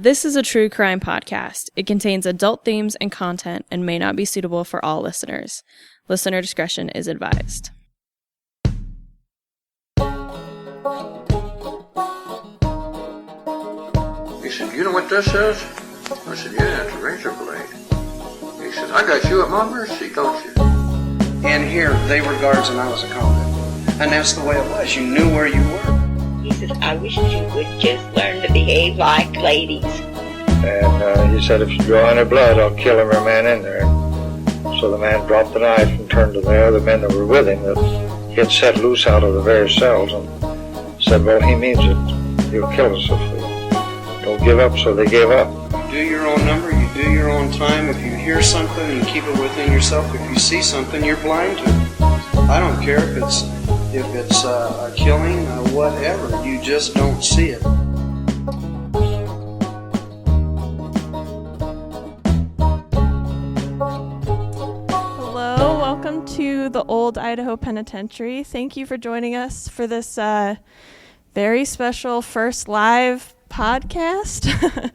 This is a true crime podcast. It contains adult themes and content and may not be suitable for all listeners. Listener discretion is advised. He said, "You know what this is?" I said, "Yeah, it's a razor blade." He said, "I got you at my mercy, don't you?" And here, they were guards and I was a convict. And that's the way it was. You knew where you were. He says, "I wish you would just learn to behave like ladies." And he said, "If you draw any blood, I'll kill every man in there." So the man dropped the knife and turned to the other men that were with him that he had set loose out of the various cells and said, "Well, he means it. He'll kill us if we don't give up." So they gave up. You do your own number, you do your own time. If you hear something, you keep it within yourself. If you see something, you're blind to it. I don't care if it's a killing or whatever. You just don't see it. Hello, welcome to the Old Idaho Penitentiary. Thank you for joining us for this very special first live podcast.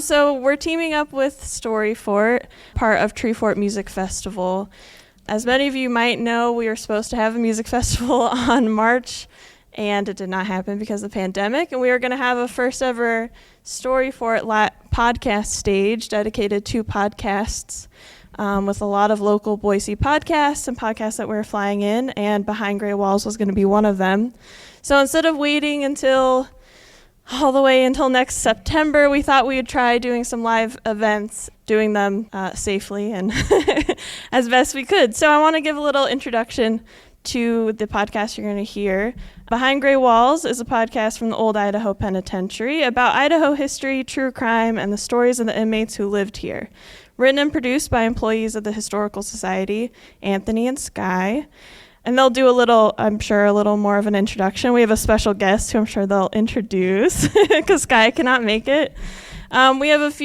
So we're teaming up with Storyfort, part of Treefort Music Festival. As many of you might know, we were supposed to have a music festival on March, and it did not happen because of the pandemic. And we were going to have a first ever Storyfort podcast stage dedicated to podcasts, with a lot of local Boise podcasts and podcasts that we were flying in, and Behind Gray Walls was going to be one of them. So instead of waiting all the way until next September, we thought we would try doing some live events, doing them safely and as best we could. So I want to give a little introduction to the podcast you're going to hear. Behind Gray Walls is a podcast from the Old Idaho Penitentiary about Idaho history, true crime, and the stories of the inmates who lived here. Written and produced by employees of the Historical Society, Anthony and Sky. And they'll do a little more of an introduction. We have a special guest who I'm sure they'll introduce because Sky cannot make it. We have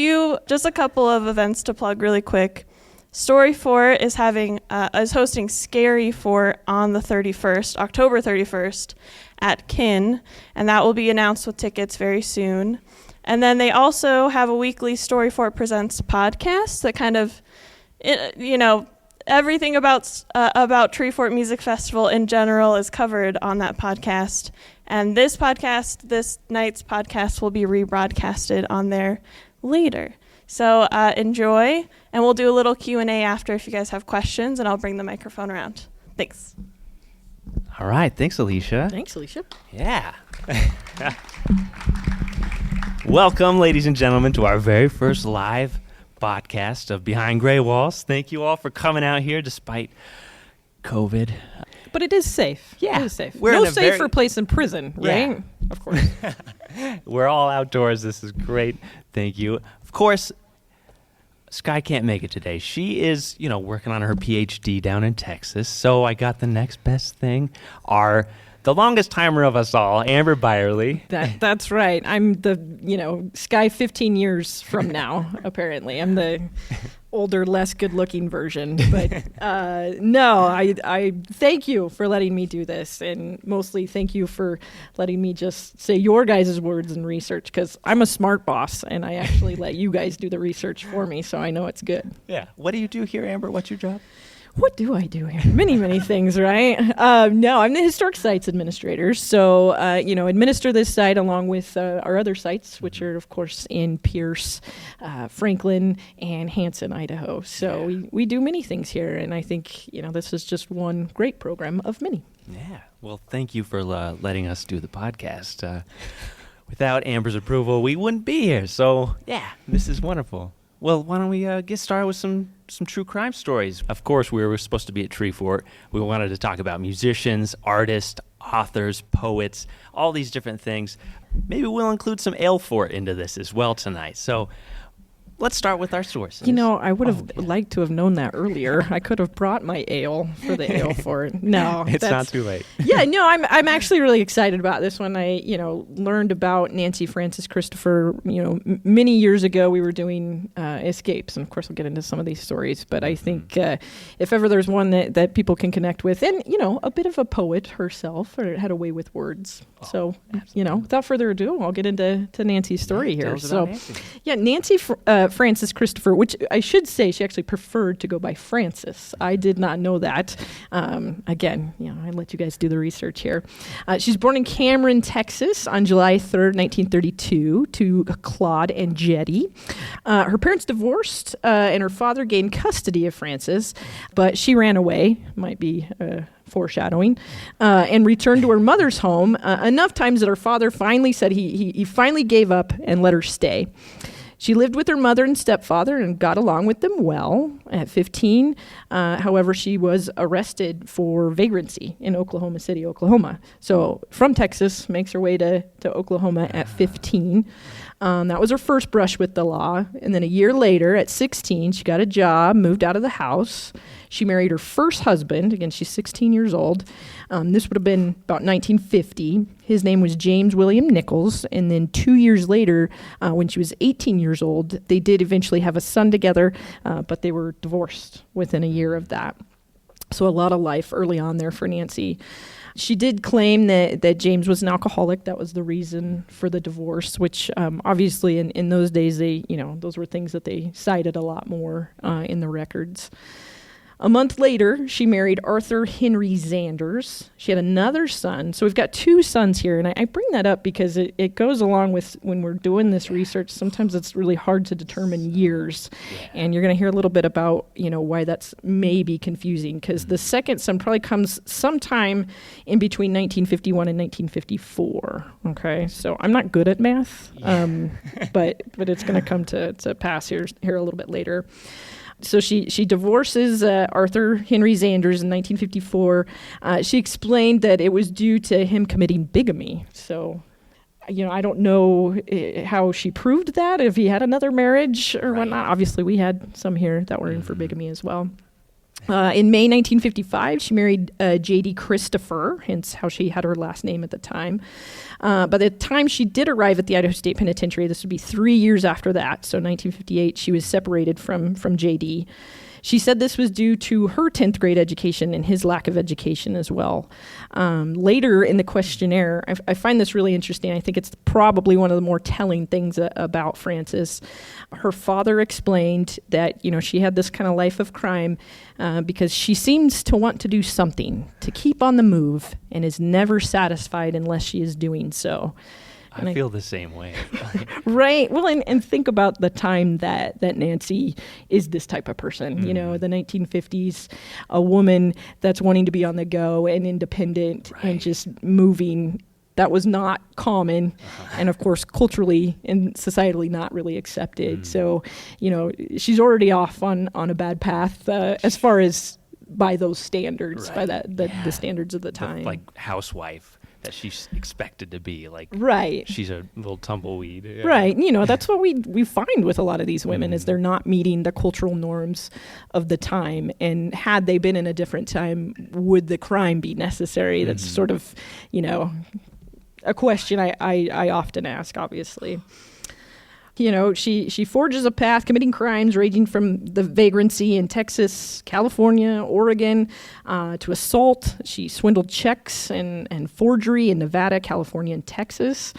just a couple of events to plug really quick. Storyfort is hosting Scary Fort on the 31st, October 31st at Kin, and that will be announced with tickets very soon. And then they also have a weekly Storyfort Presents podcast that kind of, everything about Treefort Music Festival in general is covered on that podcast. And this night's podcast will be rebroadcasted on there later. So enjoy, and we'll do a little Q&A after if you guys have questions, and I'll bring the microphone around. Thanks. All right. Thanks, Alicia. Thanks, Alicia. Yeah. Welcome, ladies and gentlemen, to our very first live podcast of Behind Gray Walls. Thank you all for coming out here despite COVID. But it is safe. Yeah. It is safe. We're no in a safer place than prison, right? Yeah. Of course. We're all outdoors. This is great. Thank you. Of course, Sky can't make it today. She is, working on her PhD down in Texas. So I got the next best thing. The longest timer of us all, Amber Beierle. That's right. I'm the, Sky 15 years from now, apparently. I'm the older, less good-looking version. But no, I thank you for letting me do this. And mostly thank you for letting me just say your guys' words and research, because I'm a smart boss, and I actually let you guys do the research for me, so I know it's good. Yeah. What do you do here, Amber? What's your job? What do I do here? Many things, right? No, I'm the Historic Sites Administrator. So, administer this site along with our other sites, which are, of course, in Pierce, Franklin, and Hanson, Idaho. So we do many things here, and I think, this is just one great program of many. Yeah. Well, thank you for letting us do the podcast. Without Amber's approval, we wouldn't be here. So, yeah, this is wonderful. Well, why don't we get started with some true crime stories? Of course, we were supposed to be at Treefort. We wanted to talk about musicians, artists, authors, poets, all these different things. Maybe we'll include some Alefort into this as well tonight. So let's start with our sources. I would have liked to have known that earlier. I could have brought my ale for the ale fort. No, it's not too late. Yeah, no, I'm actually really excited about this one. I learned about Nancy Francis Christopher. Many years ago we were doing escapes, and of course we'll get into some of these stories. But I think if ever there's one that people can connect with, and a bit of a poet herself, or had a way with words. So without further ado, I'll get into Nancy's story here. So, Nancy Francis Christopher, which I should say she actually preferred to go by Francis. I did not know that. Again, I let you guys do the research here. She's born in Cameron, Texas on July 3rd, 1932 to Claude and Jetty. Her parents divorced and her father gained custody of Francis, but she ran away, might be foreshadowing, and returned to her mother's home enough times that her father finally said he finally gave up and let her stay. She lived with her mother and stepfather and got along with them well. At 15, however, she was arrested for vagrancy in Oklahoma City, Oklahoma. So from Texas, makes her way to Oklahoma at 15. That was her first brush with the law. And then a year later, at 16, she got a job, moved out of the house. She married her first husband. Again, she's 16 years old. This would have been about 1950. His name was James William Nichols. And then 2 years later, when she was 18 years old, they did eventually have a son together, but they were divorced within a year of that. So a lot of life early on there for Nancy. She did claim that James was an alcoholic. That was the reason for the divorce, which obviously in those days, those were things that they cited a lot more in the records. A month later, she married Arthur Henry Zanders. She had another son. So we've got two sons here. And I bring that up because it goes along with when we're doing this research. Sometimes it's really hard to determine years. And you're going to hear a little bit about, why that's maybe confusing. Because the second son probably comes sometime in between 1951 and 1954. Okay, so I'm not good at math, but it's going to come to pass here a little bit later. So she divorces Arthur Henry Zanders in 1954. She explained that it was due to him committing bigamy. So, I don't know how she proved that, if he had another marriage or whatnot. Obviously, we had some here that were in for bigamy as well. In May 1955, she married J.D. Christopher, hence how she had her last name at the time. By the time she did arrive at the Idaho State Penitentiary, this would be 3 years after that, so 1958, she was separated from J.D. She said this was due to her 10th grade education and his lack of education as well. Later in the questionnaire, I find this really interesting. I think it's probably one of the more telling things about Frances. Her father explained that, she had this kind of life of crime because she seems to want to do something, to keep on the move, and is never satisfied unless she is doing so. I feel the same way. Right. Well, and think about the time that Nancy is this type of person. The 1950s, a woman that's wanting to be on the go and independent and just moving. That was not common, and of course, culturally and societally not really accepted. So, she's already off on a bad path as far as by those standards, by the standards of the time. Like housewife that she's expected to be, like she's a little tumbleweed. Yeah. Right. That's what we find with a lot of these women is they're not meeting the cultural norms of the time. And had they been in a different time, would the crime be necessary? That's sort of, a question I often ask, obviously. She forges a path, committing crimes ranging from the vagrancy in Texas, California, Oregon, to assault. She swindled checks and forgery in Nevada, California, and Texas.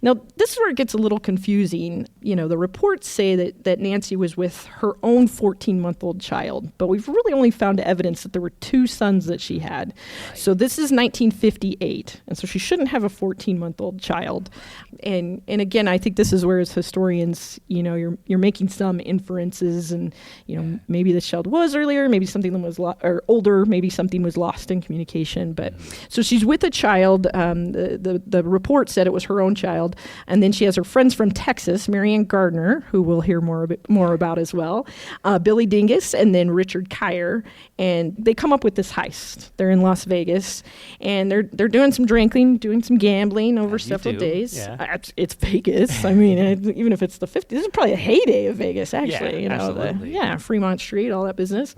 Now, this is where it gets a little confusing. The reports say that Nancy was with her own 14-month-old child, but we've really only found evidence that there were two sons that she had. Right. So this is 1958, and so she shouldn't have a 14-month-old child. And again, I think this is where as historians, you're making some inferences, and maybe this child was earlier, maybe something was or older, maybe something was lost in communication. But so she's with a child. The report said it was her own child, and then she has her friends from Texas, Marianne Gardner, who we'll hear more about as well, Billy Dingus, and then Richard Kyer, and they come up with this heist. They're in Las Vegas, and they're doing some drinking, doing some gambling over several days. Yeah. It's Vegas. I mean, even if it's the 50s. This is probably a heyday of Vegas, actually. Yeah, absolutely. Fremont Street, all that business.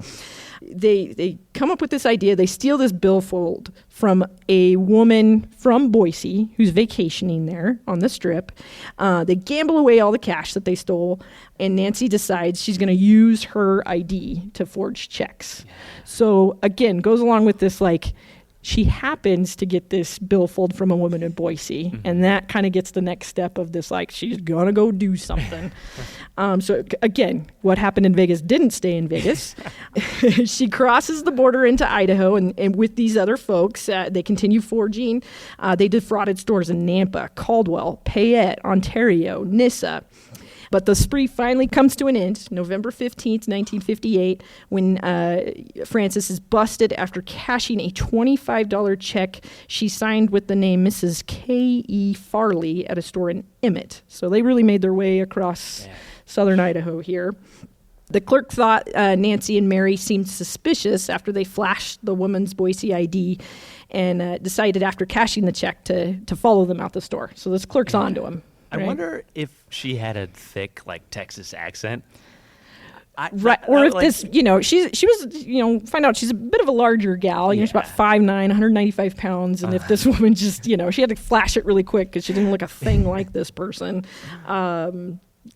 They come up with this idea. They steal this billfold from a woman from Boise who's vacationing there on the Strip. They gamble away all the cash that they stole, and Nancy decides she's going to use her ID to forge checks. So, again, goes along with this, like, she happens to get this billfold from a woman in Boise, and that kind of gets the next step of this, like, she's going to go do something. So, again, what happened in Vegas didn't stay in Vegas. She crosses the border into Idaho, and with these other folks, they continue forging. They defrauded stores in Nampa, Caldwell, Payette, Ontario, Nissa. But the spree finally comes to an end, November 15th, 1958, when Frances is busted after cashing a $25 check she signed with the name Mrs. K.E. Farley at a store in Emmett. So they really made their way across southern Idaho here. The clerk thought Nancy and Mary seemed suspicious after they flashed the woman's Boise ID and decided after cashing the check to follow them out the store. So this clerk's on to him. I wonder if she had a thick, like, Texas accent. Or if this, she was, find out she's a bit of a larger gal. She's about 5'9", 195 pounds. And if this woman just, she had to flash it really quick because she didn't look a thing like this person.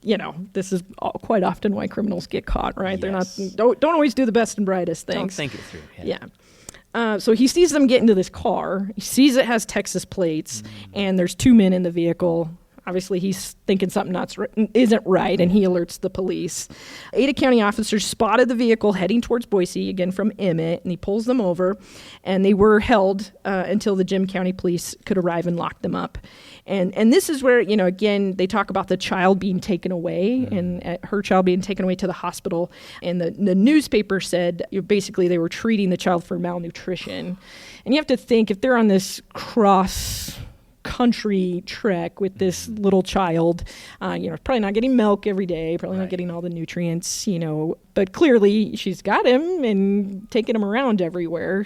This is quite often why criminals get caught, right? Yes. They're not, don't always do the best and brightest things. Don't think it through. Yeah. So he sees them get into this car. He sees it has Texas plates, and there's two men in the vehicle. Obviously, he's thinking something isn't right, and he alerts the police. Ada County officers spotted the vehicle heading towards Boise, again from Emmett, and he pulls them over, and they were held until the Jim County police could arrive and lock them up. And this is where, again, they talk about the child being taken away, and her child being taken away to the hospital. And the newspaper said, basically, they were treating the child for malnutrition. And you have to think, if they're on this country trek with this little child, probably not getting milk every day, probably not getting all the nutrients, but clearly she's got him and taking him around everywhere.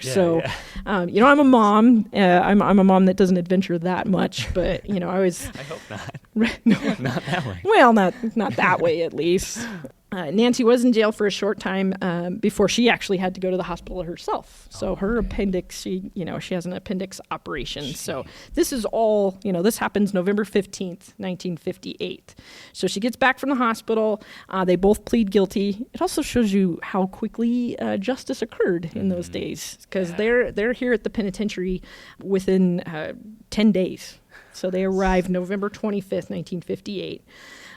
I'm a mom. I'm a mom that doesn't adventure that much, but I always. I hope not. No, not that way. Well, not that way at least. Nancy was in jail for a short time before she actually had to go to the hospital herself. So her appendix, she has an appendix operation. Jeez. So this is all, this happens November 15th, 1958. So she gets back from the hospital. They both plead guilty. It also shows you how quickly justice occurred in those days, because they're here at the penitentiary within 10 days. So they arrived November 25th, 1958.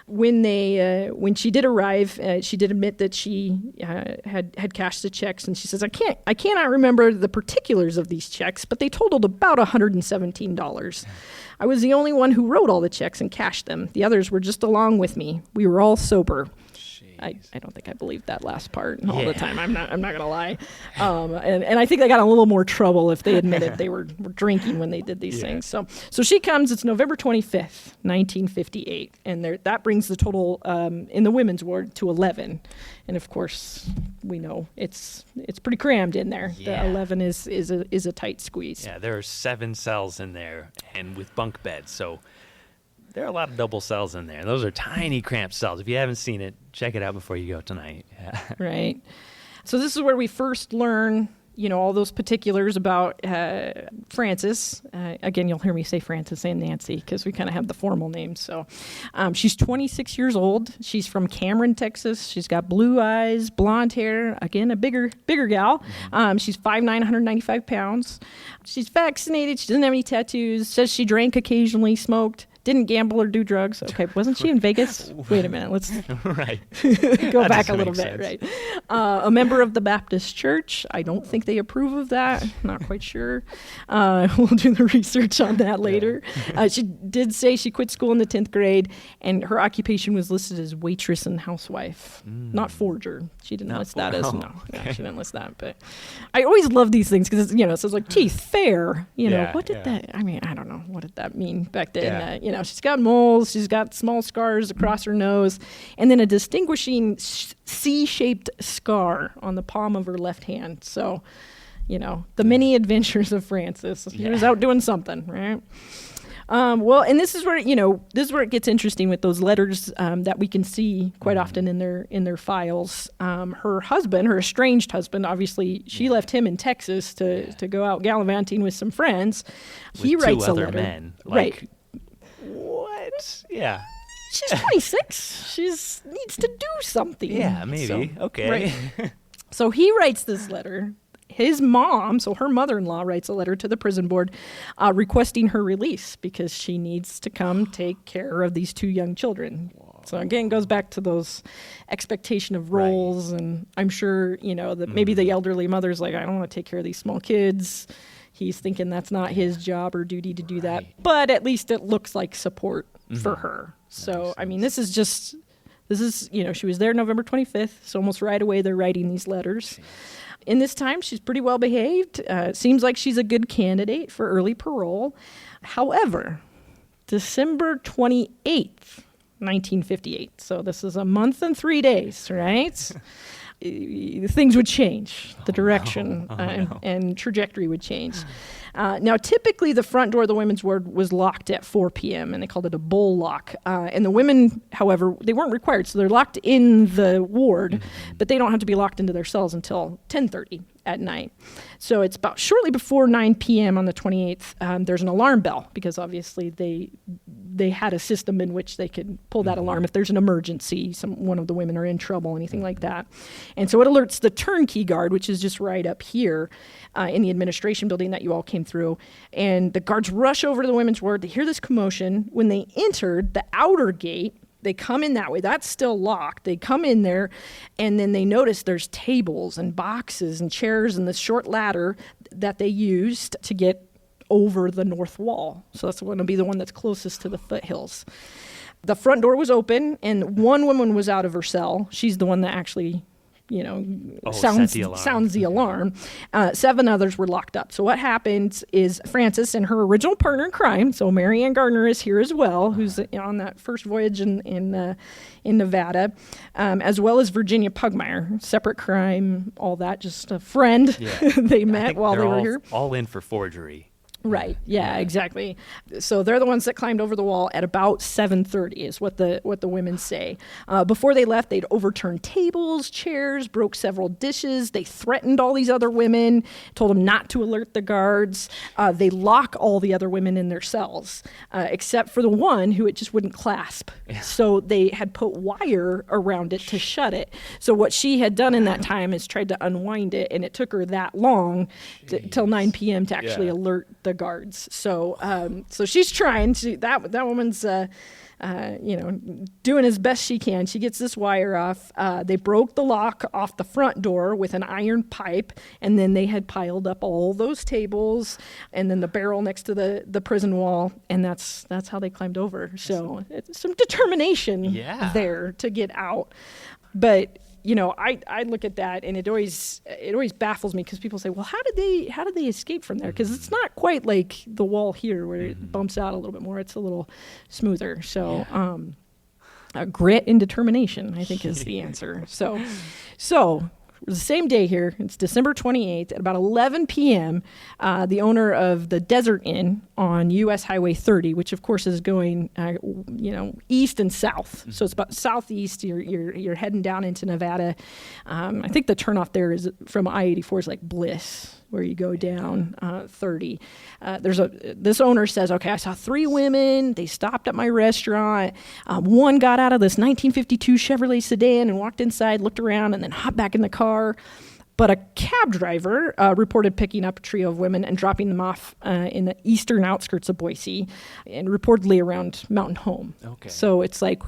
When she did arrive, she did admit that she had cashed the checks, and she says, I cannot remember the particulars of these checks, but they totaled about $117. I was the only one who wrote all the checks and cashed them. The others were just along with me. We were all sober. I don't think I believed that last part all the time. I'm not gonna lie, and I think they got in a little more trouble if they admitted they were drinking when they did these things. So she comes. It's November 25th, 1958, and that brings the total in the women's ward to 11. And of course, we know it's pretty crammed in there. Yeah. The 11 is a tight squeeze. Yeah, there are 7 cells in there, and with bunk beds, so. There are a lot of double cells in there. Those are tiny, cramped cells. If you haven't seen it, check it out before you go tonight. Yeah. Right. So this is where we first learn, all those particulars about Frances. Again, you'll hear me say Frances and Nancy because we kind of have the formal names. So she's 26 years old. She's from Cameron, Texas. She's got blue eyes, blonde hair. Again, a bigger gal. She's 5'9", 195 pounds. She's vaccinated. She doesn't have any tattoos. Says she drank occasionally, smoked. Didn't gamble or do drugs. Okay, wasn't she in Vegas? Wait a minute, let's go back a little bit. Right, a member of the Baptist Church. I don't think they approve of that. Not quite sure. We'll do the research on that later. She did say she quit school in the 10th grade, and her occupation was listed as waitress and housewife, not forger. She didn't list that as she didn't list that. But I always love these things because it says like teeth fair. What did that? I mean, I don't know what did that mean back then. She's got moles, she's got small scars across her nose, and then a distinguishing C-shaped scar on the palm of her left hand. So, the many adventures of Frances. She was out doing something, right? Well, and this is where it gets interesting with those letters that we can see quite often in their files. Her husband, her estranged husband, obviously she left him in Texas to go out gallivanting with some friends. He With writes two a other letter. men. Right. What? Yeah. She's 26. She needs to do something. Yeah, maybe. So, okay. right. So he writes this letter. His mom, so her mother-in-law, writes a letter to the prison board requesting her release because she needs to come take care of these two young children. Whoa. So again, goes back to those expectation of roles, and I'm sure, that maybe the elderly mother's like, I don't want to take care of these small kids. He's thinking that's not his job or duty to do that, but at least it looks like support for her. So, I mean, this is, she was there November 25th, so almost right away they're writing these letters. In this time, she's pretty well behaved. Seems like she's a good candidate for early parole. However, December 28th, 1958, so this is a month and 3 days, right? Things would change. The direction and trajectory would change. Now, typically, the front door of the women's ward was locked at 4 p.m., and they called it a bull lock. And the women, however, they weren't required, so they're locked in the ward, but they don't have to be locked into their cells until 10:30 at night. So it's about shortly before 9 p.m. on the 28th, there's an alarm bell, because obviously they had a system in which they could pull that alarm if there's an emergency, one of the women are in trouble, anything like that. And so it alerts the turnkey guard, which is just right up here in the administration building that you all came through. And the guards rush over to the women's ward. They hear this commotion. When they entered the outer gate, they come in that way. That's still locked. They come in there, and then they notice there's tables and boxes and chairs and this short ladder that they used to get over the north wall. So that's going to be the one that's closest to the foothills. The front door was open, and one woman was out of her cell. She's the one that actually sounds the alarm. 7 others were locked up. So what happens is Frances and her original partner in crime, so Mary Ann Gardner is here as well, who's on that first voyage in Nevada, as well as Virginia Pugmire, separate crime, all that, just a friend. Yeah. They met while they were here. All in for forgery. Right. Yeah, exactly. So they're the ones that climbed over the wall at about 7:30 is what the women say. Before they left, they'd overturned tables, chairs, broke several dishes. They threatened all these other women, told them not to alert the guards. They lock all the other women in their cells, except for the one who it just wouldn't clasp. Yeah. So they had put wire around it to shut it. So what she had done in that time is tried to unwind it, and it took her that long till 9 p.m. to actually alert the guards. So so she's trying. That woman's doing as best she can. She gets this wire off. They broke the lock off the front door with an iron pipe, and then they had piled up all those tables and then the barrel next to the prison wall, and that's how they climbed over. So it's some determination there to get out. But I look at that, and it always baffles me, because people say, well, how did they escape from there? Because it's not quite like the wall here where it bumps out a little bit more. It's a little smoother. So grit and determination, I think, is the answer. So the same day here, it's December 28th, at about 11 p.m., the owner of the Desert Inn on U.S. Highway 30, which of course is going, east and south. So it's about southeast. You're heading down into Nevada. I think the turnoff there is from I-84 is like Bliss, where you go down 30. This owner says, okay, I saw 3 women. They stopped at my restaurant. One got out of this 1952 Chevrolet sedan and walked inside, looked around, and then hopped back in the car. But a cab driver reported picking up a trio of women and dropping them off in the eastern outskirts of Boise, and reportedly around Mountain Home. Okay. So it's like,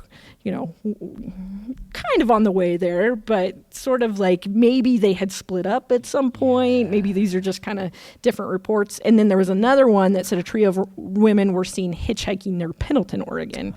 kind of on the way there, but sort of like maybe they had split up at some point. Yeah. Maybe these are just kind of different reports. And then there was another one that said a trio of women were seen hitchhiking near Pendleton, Oregon.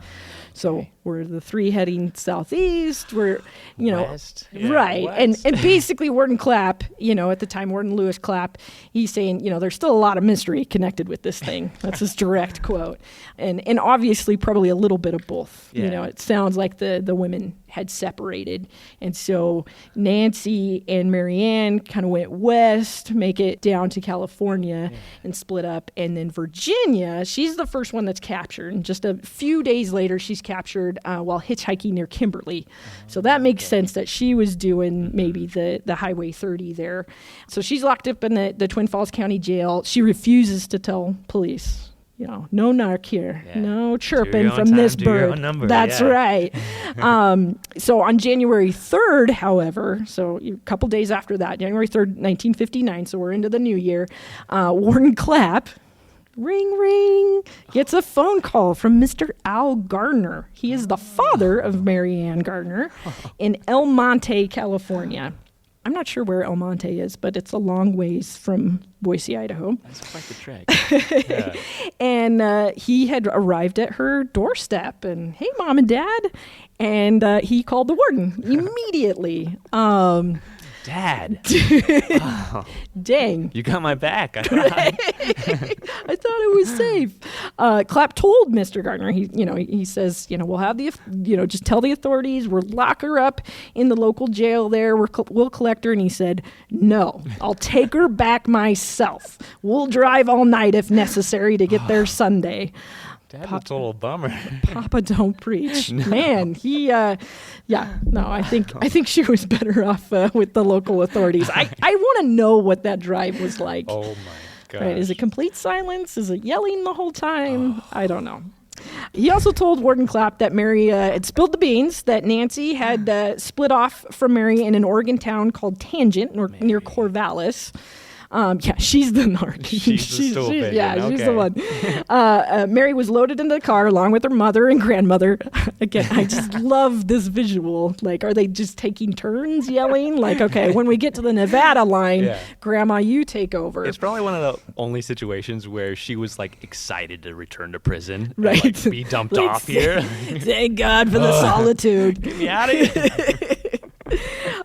So We're the three heading southeast. We're, West. Yeah, right. west. And basically Warden Clapp, at the time, Warden Lewis Clapp, he's saying, there's still a lot of mystery connected with this thing. That's his direct quote. And obviously probably a little bit of both. Yeah. It sounds like the women had separated. And so Nancy and Marianne kind of went west, make it down to California and split up. And then Virginia, she's the first one that's captured. And just a few days later, she's captured while hitchhiking near Kimberly. So that makes sense that she was doing maybe the Highway 30 there. So she's locked up in the Twin Falls County Jail. She refuses to tell police. No narc here, no chirping from this bird. That's right. So on January 3rd, however, so a couple days after that, January 3rd, 1959, so we're into the new year, Warden Clapp, ring, ring, gets a phone call from Mr. Al Gardner. He is the father of Mary Ann Gardner in El Monte, California. I'm not sure where El Monte is, but it's a long ways from Boise, Idaho. That's quite the trek. Yeah. And he had arrived at her doorstep and, hey, Mom and Dad. And he called the warden immediately. Dad. Wow. Dang. You got my back. I thought it was safe. Clapp told Mr. Gardner, he says, we'll have just tell the authorities, we'll lock her up in the local jail there. We'll collect her. And he said, no, I'll take her back myself. We'll drive all night if necessary to get there Sunday. Dad's a total bummer. Papa don't preach. No. Man, I think she was better off with the local authorities. I want to know what that drive was like. Oh my gosh. Right, is it complete silence? Is it yelling the whole time? I don't know. He also told Warden Clapp that Mary had spilled the beans, that Nancy had split off from Mary in an Oregon town called Tangent near Corvallis. She's the narc. She's the one. Mary was loaded into the car along with her mother and grandmother. Again, I just love this visual. Like, are they just taking turns yelling? Like, okay, when we get to the Nevada line, Grandma, you take over. It's probably one of the only situations where she was like excited to return to prison, right? And, like, be dumped off here. Thank God for the solitude. Get me out of here.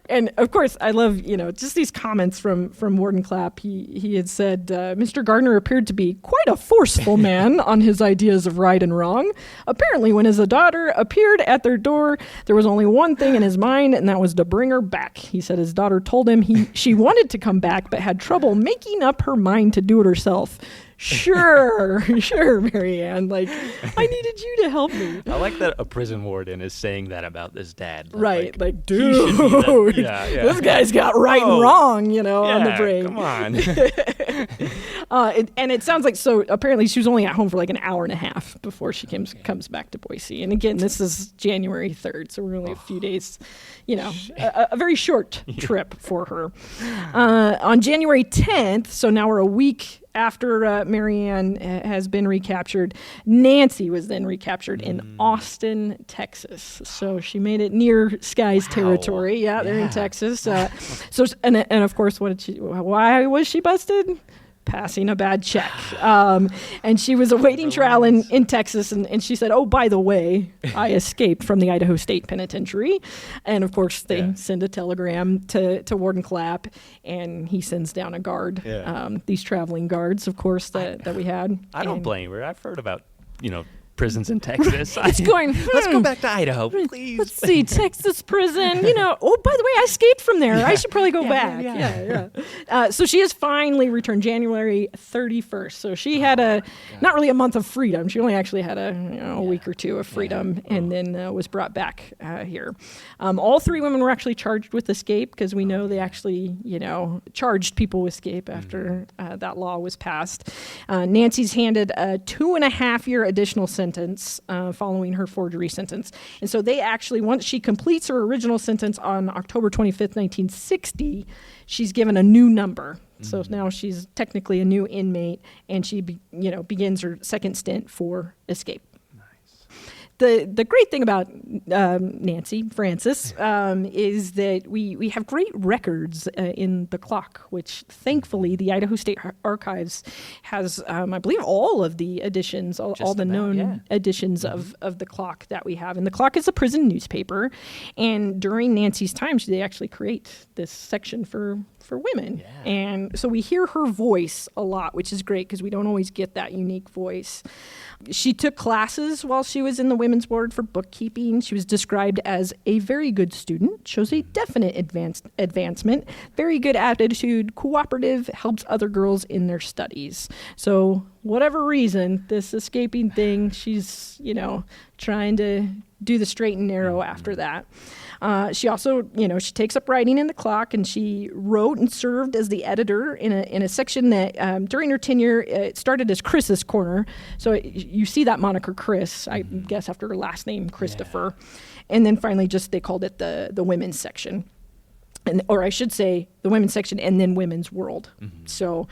And of course, I love, just these comments from Warden Clapp. He had said, Mr. Gardner appeared to be quite a forceful man on his ideas of right and wrong. Apparently, when his daughter appeared at their door, there was only one thing in his mind, and that was to bring her back. He said his daughter told him she wanted to come back, but had trouble making up her mind to do it herself. Sure, Mary Ann. Like, I needed you to help me. I like that a prison warden is saying that about this dad. Right, like dude, this guy's got right and wrong, on the brain. Come on. And it sounds like, so apparently she was only at home for like an hour and a half before she comes back to Boise. And again, this is January 3rd, so we're only a few days, a very short trip for her. On January 10th, so now we're a week after Mary Ann has been recaptured, Nancy was then recaptured in Austin, Texas. So she made it near Sky's territory. Yeah, they're in Texas. And of course, why was she busted? Passing a bad check. And she was awaiting trial in Texas. And she said, oh, by the way, I escaped from the Idaho State Penitentiary. And of course, they send a telegram to Warden Clapp, and he sends down a guard. These traveling guards, of course, that we had. I don't blame her. I've heard about, prisons in Texas. It's going, let's go back to Idaho, please. Let's see, Texas prison. Oh, by the way, I escaped from there. I should probably go back. Yeah. So she is finally returned January 31st. So she had not really a month of freedom. She only actually had a week or two of freedom, and then was brought back here. All three women were actually charged with escape, because we know they actually, charged people with escape after that law was passed. Nancy's handed a 2.5-year additional sentence following her forgery sentence. And so they actually, once she completes her original sentence on October 25th, 1960, she's given a new number. So now she's technically a new inmate, and she begins her second stint for escape. the great thing about Nancy Francis is that we have great records in the clock, which thankfully the Idaho State Archives has, I believe, all of the editions, all the known editions of the clock that we have. And the clock is a prison newspaper. And during Nancy's time, they actually create this section for women. Yeah. And so we hear her voice a lot, which is great because we don't always get that unique voice. She took classes while she was in the women's ward for bookkeeping. She was described as a very good student, shows a definite advancement, very good attitude, cooperative, helps other girls in their studies. So whatever reason, this escaping thing, she's, trying to do the straight and narrow after that. She also, she takes up writing in the clock, and she wrote and served as the editor in a section that during her tenure, it started as Chris's Corner. So you see that moniker Chris, I guess after her last name, Christopher. Yeah. And then finally they called it the women's section. Or I should say the women's section and then Women's World. Mm-hmm. So,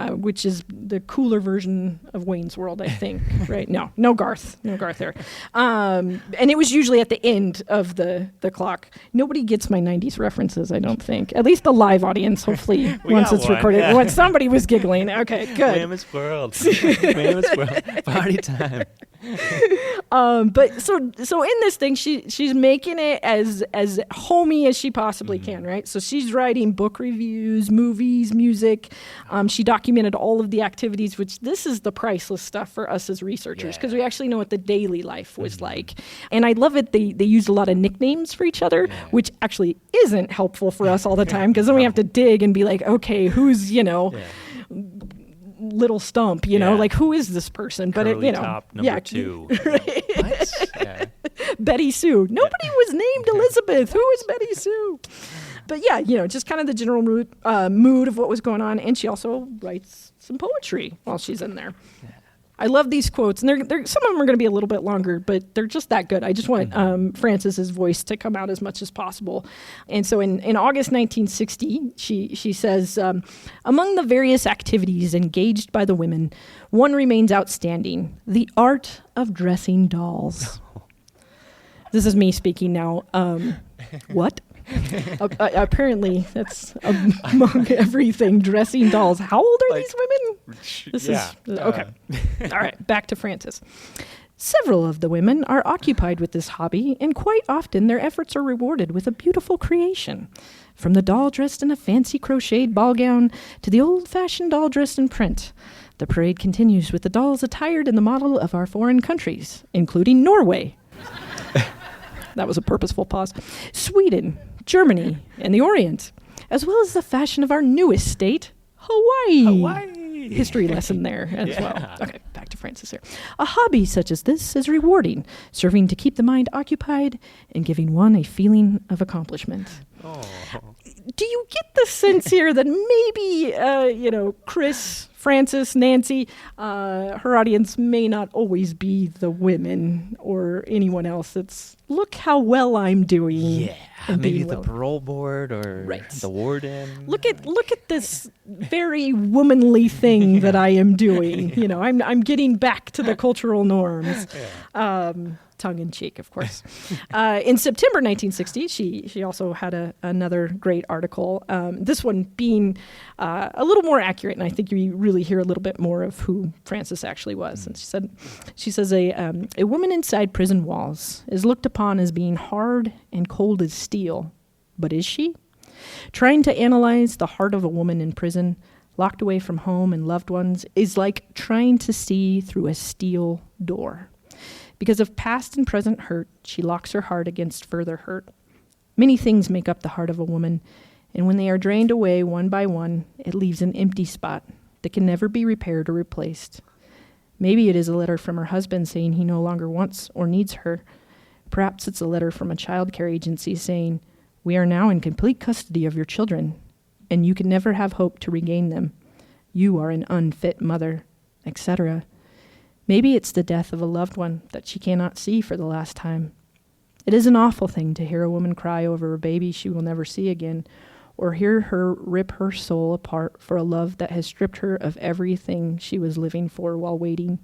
which is the cooler version of Wayne's World, I think, right? No Garth there. And it was usually at the end of the clock. Nobody gets my 90s references, I don't think. At least the live audience, hopefully, once it's recorded. Yeah. When somebody was giggling. Okay, good. Women's World. Women's World. Party time. But so in this thing, she's making it as homey as she possibly can, right? So she's writing book reviews, movies, music. She documented all of the activities, which this is the priceless stuff for us as researchers because we actually know what the daily life was like. And I love it. They used a lot of nicknames for each other, which actually isn't helpful for us all the time because then we have to dig and be like, okay, who's, Little Stump, like who is this person? Curly But top number 2. Right? What? Yeah. Betty Sue. Nobody was named Elizabeth. Who is Betty Sue? But just kind of the general mood of what was going on. And she also writes some poetry while she's in there. Yeah. I love these quotes, and they're some of them are going to be a little bit longer, but they're just that good. I just want Francis's voice to come out as much as possible. And so in August 1960, she says, among the various activities engaged by the women, one remains outstanding, the art of dressing dolls. This is me speaking now. What? Apparently, that's among everything, dressing dolls. How old are these women? This is okay. All right, back to Francis. Several of the women are occupied with this hobby, and quite often their efforts are rewarded with a beautiful creation. From the doll dressed in a fancy crocheted ball gown to the old-fashioned doll dressed in print, the parade continues with the dolls attired in the model of our foreign countries, including Norway. That was a purposeful pause. Sweden, Germany, and the Orient, as well as the fashion of our newest state, Hawaii. History lesson there as well. Okay, back to Francis here. A hobby such as this is rewarding, serving to keep the mind occupied and giving one a feeling of accomplishment. Oh. Do you get the sense here that maybe, Chris, Francis, Nancy, her audience may not always be the women or anyone else. It's look how well I'm doing. Yeah, maybe the parole board or the warden. Look at this very womanly thing that I am doing. I'm getting back to the cultural norms. Yeah. Tongue in cheek, of course. In September 1960, she also had another great article. This one being a little more accurate, and I think you really hear a little bit more of who Francis actually was. And she says a woman inside prison walls is looked upon as being hard and cold as steel, but is she? Trying to analyze the heart of a woman in prison, locked away from home and loved ones, is like trying to see through a steel door. Because of past and present hurt, she locks her heart against further hurt. Many things make up the heart of a woman, and when they are drained away one by one, it leaves an empty spot that can never be repaired or replaced. Maybe it is a letter from her husband saying he no longer wants or needs her. Perhaps it's a letter from a child care agency saying, "We are now in complete custody of your children, and you can never have hope to regain them. You are an unfit mother," etc. Maybe it's the death of a loved one that she cannot see for the last time. It is an awful thing to hear a woman cry over a baby she will never see again, or hear her rip her soul apart for a love that has stripped her of everything she was living for while waiting.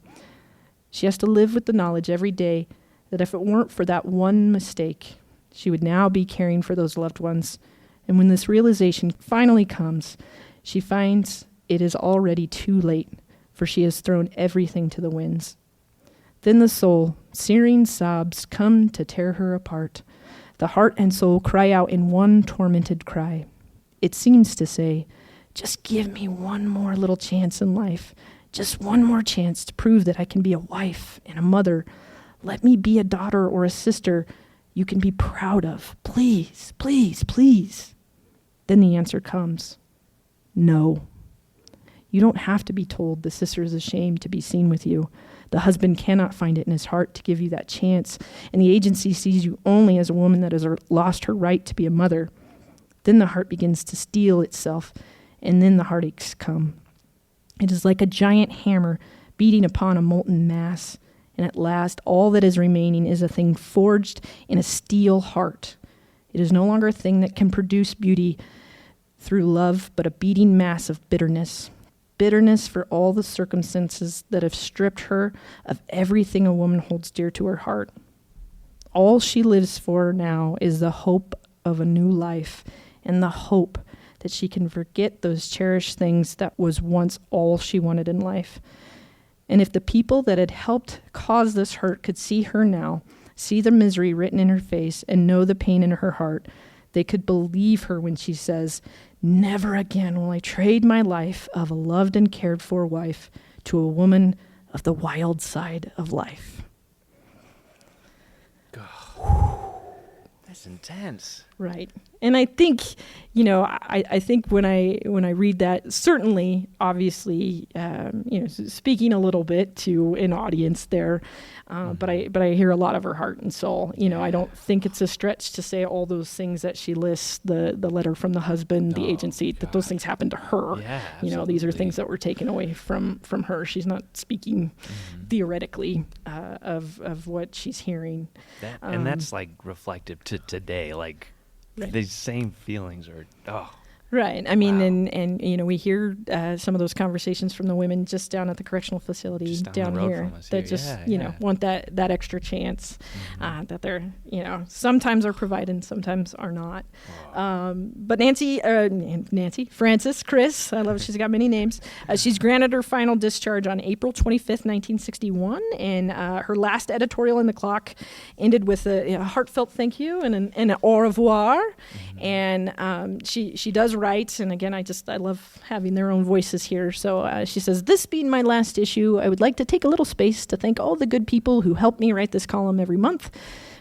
She has to live with the knowledge every day that if it weren't for that one mistake, she would now be caring for those loved ones. And when this realization finally comes, she finds it is already too late, for she has thrown everything to the winds. Then the soul, searing sobs come to tear her apart. The heart and soul cry out in one tormented cry. It seems to say, just give me one more little chance in life. Just one more chance to prove that I can be a wife and a mother. Let me be a daughter or a sister you can be proud of. Please, please, please. Then the answer comes. No. You don't have to be told the sister is ashamed to be seen with you. The husband cannot find it in his heart to give you that chance, and the agency sees you only as a woman that has lost her right to be a mother. Then the heart begins to steel itself, and then the heartaches come. It is like a giant hammer beating upon a molten mass, and at last all that is remaining is a thing forged in a steel heart. It is no longer a thing that can produce beauty through love, but a beating mass of bitterness. Bitterness for all the circumstances that have stripped her of everything a woman holds dear to her heart. All she lives for now is the hope of a new life and the hope that she can forget those cherished things that was once all she wanted in life. And if the people that had helped cause this hurt could see her now, see the misery written in her face, and know the pain in her heart, they could believe her when she says, "Never again will I trade my life of a loved and cared for wife to a woman of the wild side of life." That's intense. Right. And I think, I think when I read that, certainly, obviously, speaking a little bit to an audience there, but I hear a lot of her heart and soul. I don't think it's a stretch to say all those things that she lists, the letter from the husband, the agency, that those things happened to her. Yeah, these are things that were taken away from her. She's not speaking theoretically of what she's hearing. And that's like reflective to today, like right. These same feelings are, Right. I mean, wow. and we hear some of those conversations from the women just down at the correctional facility Just down the road here from us that here. just, Yeah. want that extra chance that they're, sometimes are provided, sometimes are not. But Nancy, Frances, Chris, I love she's got many names. She's granted her final discharge on April 25th, 1961. And her last editorial in the Clock ended with a heartfelt thank you and an au revoir. And she does write, and again, I love having their own voices here. So she says, "This being my last issue, I would like to take a little space to thank all the good people who help me write this column every month.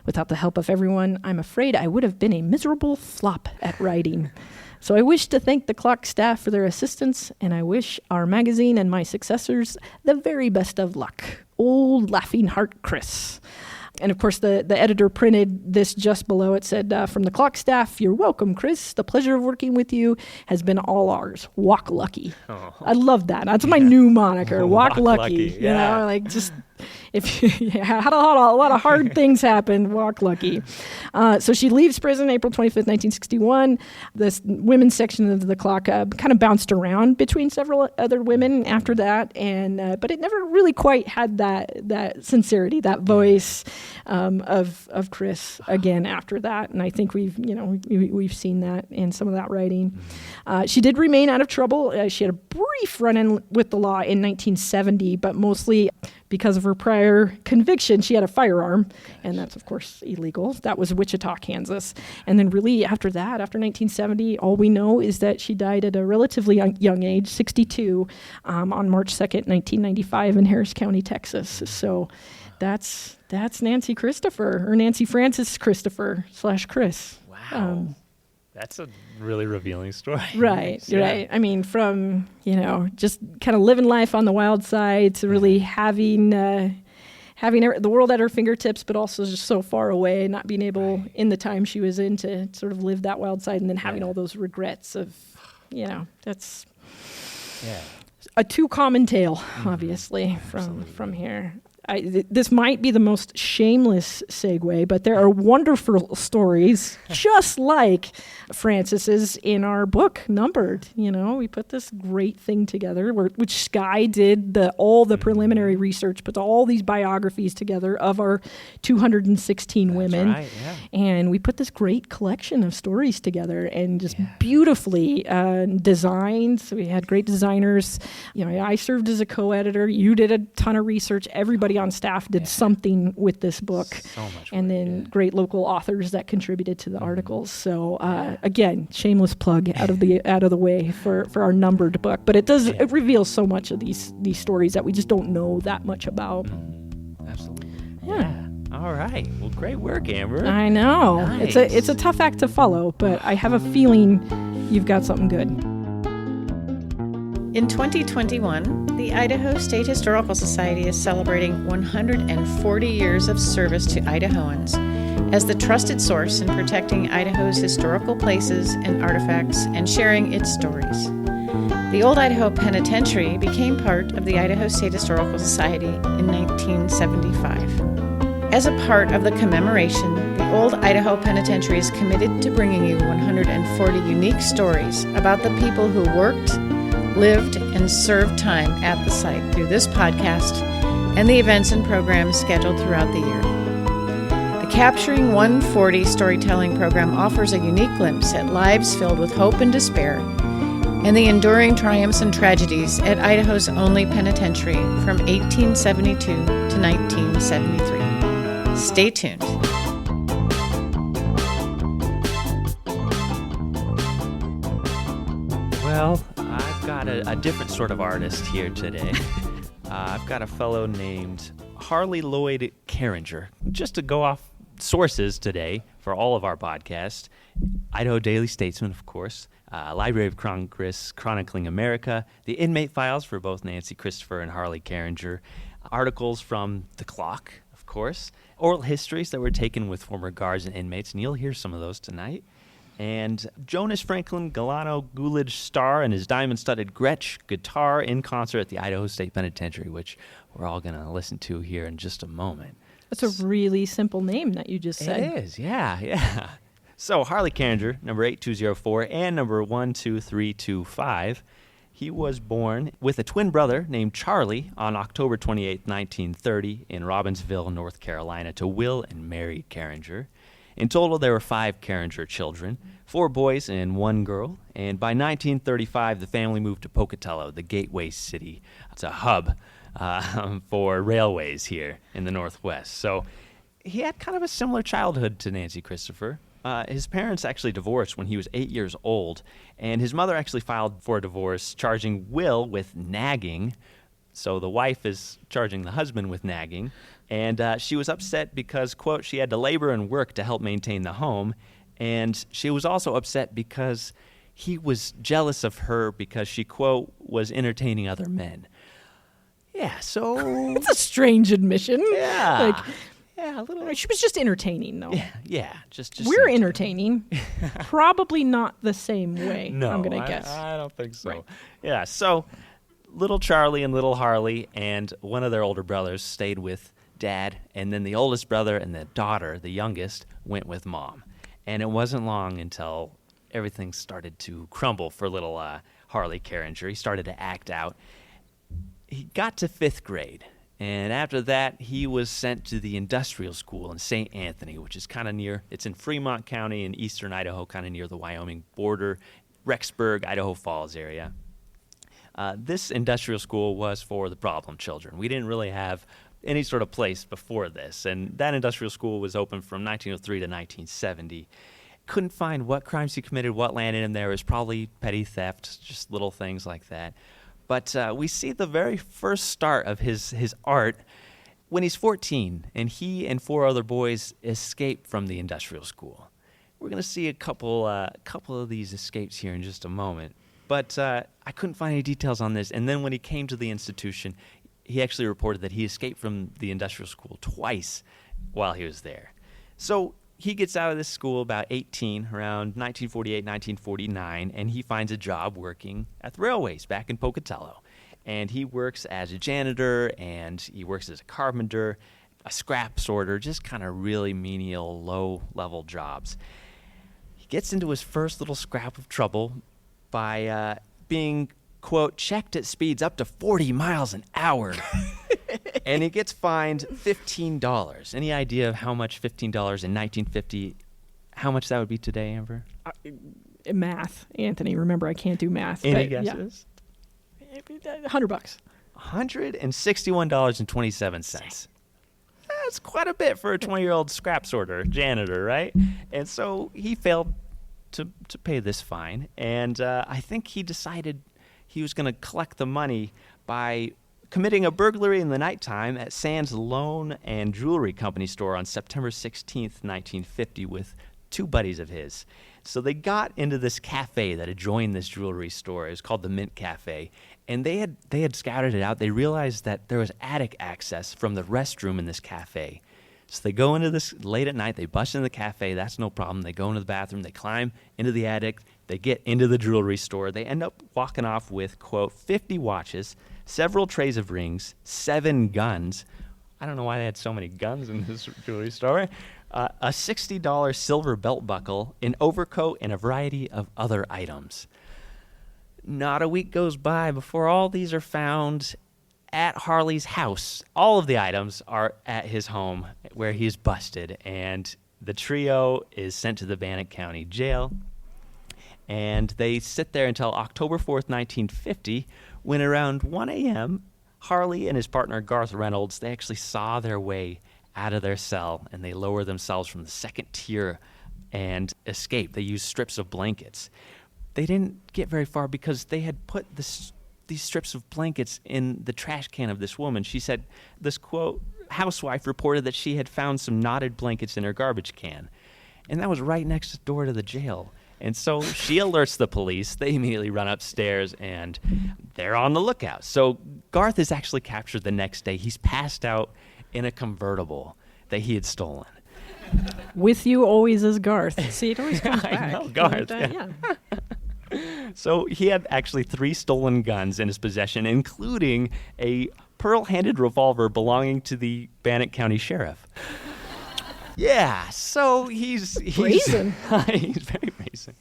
Without the help of everyone, I'm afraid I would have been a miserable flop at writing. So I wish to thank the Clock staff for their assistance, and I wish our magazine and my successors the very best of luck. Old Laughing Heart Chris." And of course, the editor printed this just below. It said, "From the Clock staff, you're welcome, Chris. The pleasure of working with you has been all ours. Walk lucky." Oh. I love that. That's my new moniker. Walk lucky. lucky. Yeah. Just if you had a lot of hard things happen, walk lucky. So she leaves prison April 25th, 1961. This women's section of the Clock kind of bounced around between several other women after that, and but it never really quite had that sincerity, that voice of Chris again after that. And I think we've seen that in some of that writing. She did remain out of trouble. She had a brief run-in with the law in 1970, but mostly because of her prior conviction, she had a firearm, and that's, of course, illegal. That was Wichita, Kansas. And then really after that, after 1970, all we know is that she died at a relatively young age, 62, on March 2nd, 1995 in Harris County, Texas. So that's Nancy Christopher, or Nancy Frances Christopher / Chris. Wow. That's a really revealing story. Right, Yeah. right. I mean, from, just kind of living life on the wild side to really having the world at her fingertips, but also just so far away, not being able in the time she was in to sort of live that wild side, and then having all those regrets of, that's a too common tale, obviously, from here. This might be the most shameless segue, but there are wonderful stories just like Francis's in our book, Numbered. We put this great thing together, which Sky did all the preliminary research, put all these biographies together of our 216 women. Right, yeah. And we put this great collection of stories together and just beautifully designed. So we had great designers. I served as a co-editor. You did a ton of research. Everybody on staff did something with this book. So much and work, then great local authors that contributed to the articles. So again, shameless plug out of the way for our Numbered book. But it reveals so much of these stories that we just don't know that much about. Absolutely. Yeah. All right. Well, great work, Amber. I know. Nice. It's a tough act to follow, but I have a feeling you've got something good. In 2021, the Idaho State Historical Society is celebrating 140 years of service to Idahoans as the trusted source in protecting Idaho's historical places and artifacts and sharing its stories. The Old Idaho Penitentiary became part of the Idaho State Historical Society in 1975. As a part of the commemoration, the Old Idaho Penitentiary is committed to bringing you 140 unique stories about the people who worked, lived, and served time at the site through this podcast and the events and programs scheduled throughout the year. The Capturing 140 storytelling program offers a unique glimpse at lives filled with hope and despair and the enduring triumphs and tragedies at Idaho's only penitentiary from 1872 to 1973. Stay tuned. Well, I've got a different sort of artist here today. I've got a fellow named Harley Carringer. Just to go off sources today for all of our podcasts, Idaho Daily Statesman, of course, Library of Congress, Chronicling America, the inmate files for both Nancy Christopher and Harley Carringer, articles from The Clock, of course, oral histories that were taken with former guards and inmates, and you'll hear some of those tonight. And Jonas Franklin Galano Gulich Starr and his diamond-studded Gretsch guitar in concert at the Idaho State Penitentiary, which we're all going to listen to here in just a moment. That's a really simple name that you just said. It is, yeah. So Harley Carringer, number 8204 and number 12325, he was born with a twin brother named Charlie on October 28, 1930 in Robbinsville, North Carolina, to Will and Mary Carringer. In total, there were 5 Carringer children, 4 boys and 1 girl, and by 1935, the family moved to Pocatello, the gateway city. It's a hub for railways here in the Northwest. So he had kind of a similar childhood to Nancy Christopher. His parents actually divorced when he was 8 years old, and his mother actually filed for a divorce, charging Will with nagging. So the wife is charging the husband with nagging, and she was upset because, quote, she had to labor and work to help maintain the home, and she was also upset because he was jealous of her because she, quote, was entertaining other men. Yeah, so... It's a strange admission. Yeah. Yeah, a little. She was just entertaining, though. Yeah. Just We're entertaining. Probably not the same way, no, I'm going to guess. I don't think so. Right. Yeah, so little Charlie and little Harley and one of their older brothers stayed with Dad, and then the oldest brother and the daughter, the youngest, went with Mom. And it wasn't long until everything started to crumble for little Harley Carringer. He started to act out. He got to 5th grade. And after that, he was sent to the industrial school in St. Anthony, which is kind of near, it's in Fremont County in eastern Idaho, kind of near the Wyoming border, Rexburg, Idaho Falls area. This industrial school was for the problem children. We didn't really have any sort of place before this, and that industrial school was open from 1903 to 1970. Couldn't find what crimes he committed, what landed him there. It was probably petty theft, just little things like that. But we see the very first start of his art when he's 14, and he and 4 other boys escape from the industrial school. We're going to see a couple of these escapes here in just a moment. But I couldn't find any details on this. And then when he came to the institution, he actually reported that he escaped from the industrial school twice while he was there. So he gets out of this school about 18, around 1948, 1949, and he finds a job working at the railways back in Pocatello. and he works as a janitor, and he works as a carpenter, a scrap sorter, just kind of really menial, low-level jobs. He gets into his first little scrap of trouble by being, quote, checked at speeds up to 40 miles an hour. And he gets fined $15. Any idea of how much $15 in 1950, how much that would be today, Amber? Math, Anthony. Remember, I can't do math. Any but, guesses? Yeah. $100. $161.27. That's quite a bit for a 20-year-old scrap sorter, janitor, right? And so he failed to pay this fine, and I think he decided he was going to collect the money by committing a burglary in the nighttime at Sands Loan and Jewelry Company store on September 16th, 1950, with two buddies of his. So they got into this cafe that adjoined this jewelry store. It was called the Mint Cafe, and they had scouted it out. They realized that there was attic access from the restroom in this cafe. So they go into this late at night. They bust into the cafe. That's no problem. They go into the bathroom. They climb into the attic. They get into the jewelry store. They end up walking off with, quote, 50 watches, several trays of rings, 7 guns. I don't know why they had so many guns in this jewelry store. A $60 silver belt buckle, an overcoat, and a variety of other items. Not a week goes by before all these are found at Harley's house. All of the items are at his home where he's busted, and the trio is sent to the Bannock County Jail, and they sit there until October 4th, 1950, when around 1 a.m., Harley and his partner Garth Reynolds, they actually saw their way out of their cell, and they lower themselves from the second tier and escape. They used strips of blankets. They didn't get very far because they had put these strips of blankets in the trash can of this woman. She said, this, quote, housewife reported that she had found some knotted blankets in her garbage can. And that was right next door to the jail. And so she alerts the police. They immediately run upstairs, and they're on the lookout. So Garth is actually captured the next day. He's passed out in a convertible that he had stolen. With you always is Garth. See, it always comes back. I know, Garth. Yeah. So he had actually 3 stolen guns in his possession, including a pearl-handed revolver belonging to the Bannock County Sheriff. Yeah, so he's brazen. He's very brazen.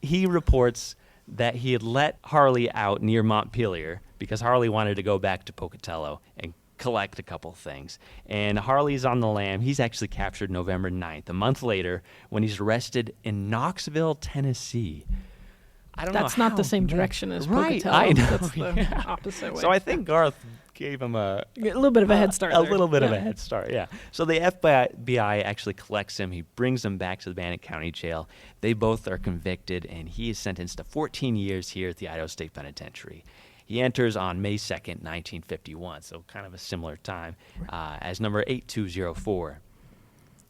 He reports that he had let Harley out near Montpelier because Harley wanted to go back to Pocatello and collect a couple things. And Harley's on the lam. He's actually captured November 9th, a month later, when he's arrested in Knoxville, Tennessee. I don't know. That's not the same direction as Pocatello. I know. That's the opposite way. So I think Garth gave him a little bit of a head start. A little bit of a head start, yeah. So the FBI actually collects him. He brings him back to the Bannock County Jail. They both are convicted, and he is sentenced to 14 years here at the Idaho State Penitentiary. He enters on May 2nd, 1951, so kind of a similar time, as number 8204.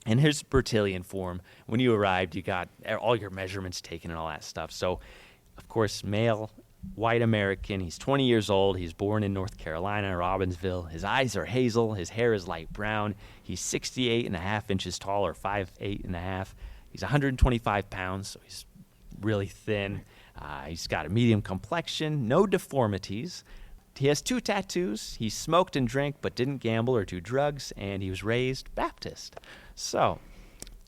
And here's Bertillon form. When you arrived, you got all your measurements taken and all that stuff. So, of course, male, white American. He's 20 years old. He's born in North Carolina, Robbinsville. His eyes are hazel. His hair is light brown. He's 68.5 inches tall, or 5'8.5". He's 125 pounds, so he's really thin. He's got a medium complexion, no deformities. He has 2 tattoos. He smoked and drank but didn't gamble or do drugs, and he was raised Baptist. So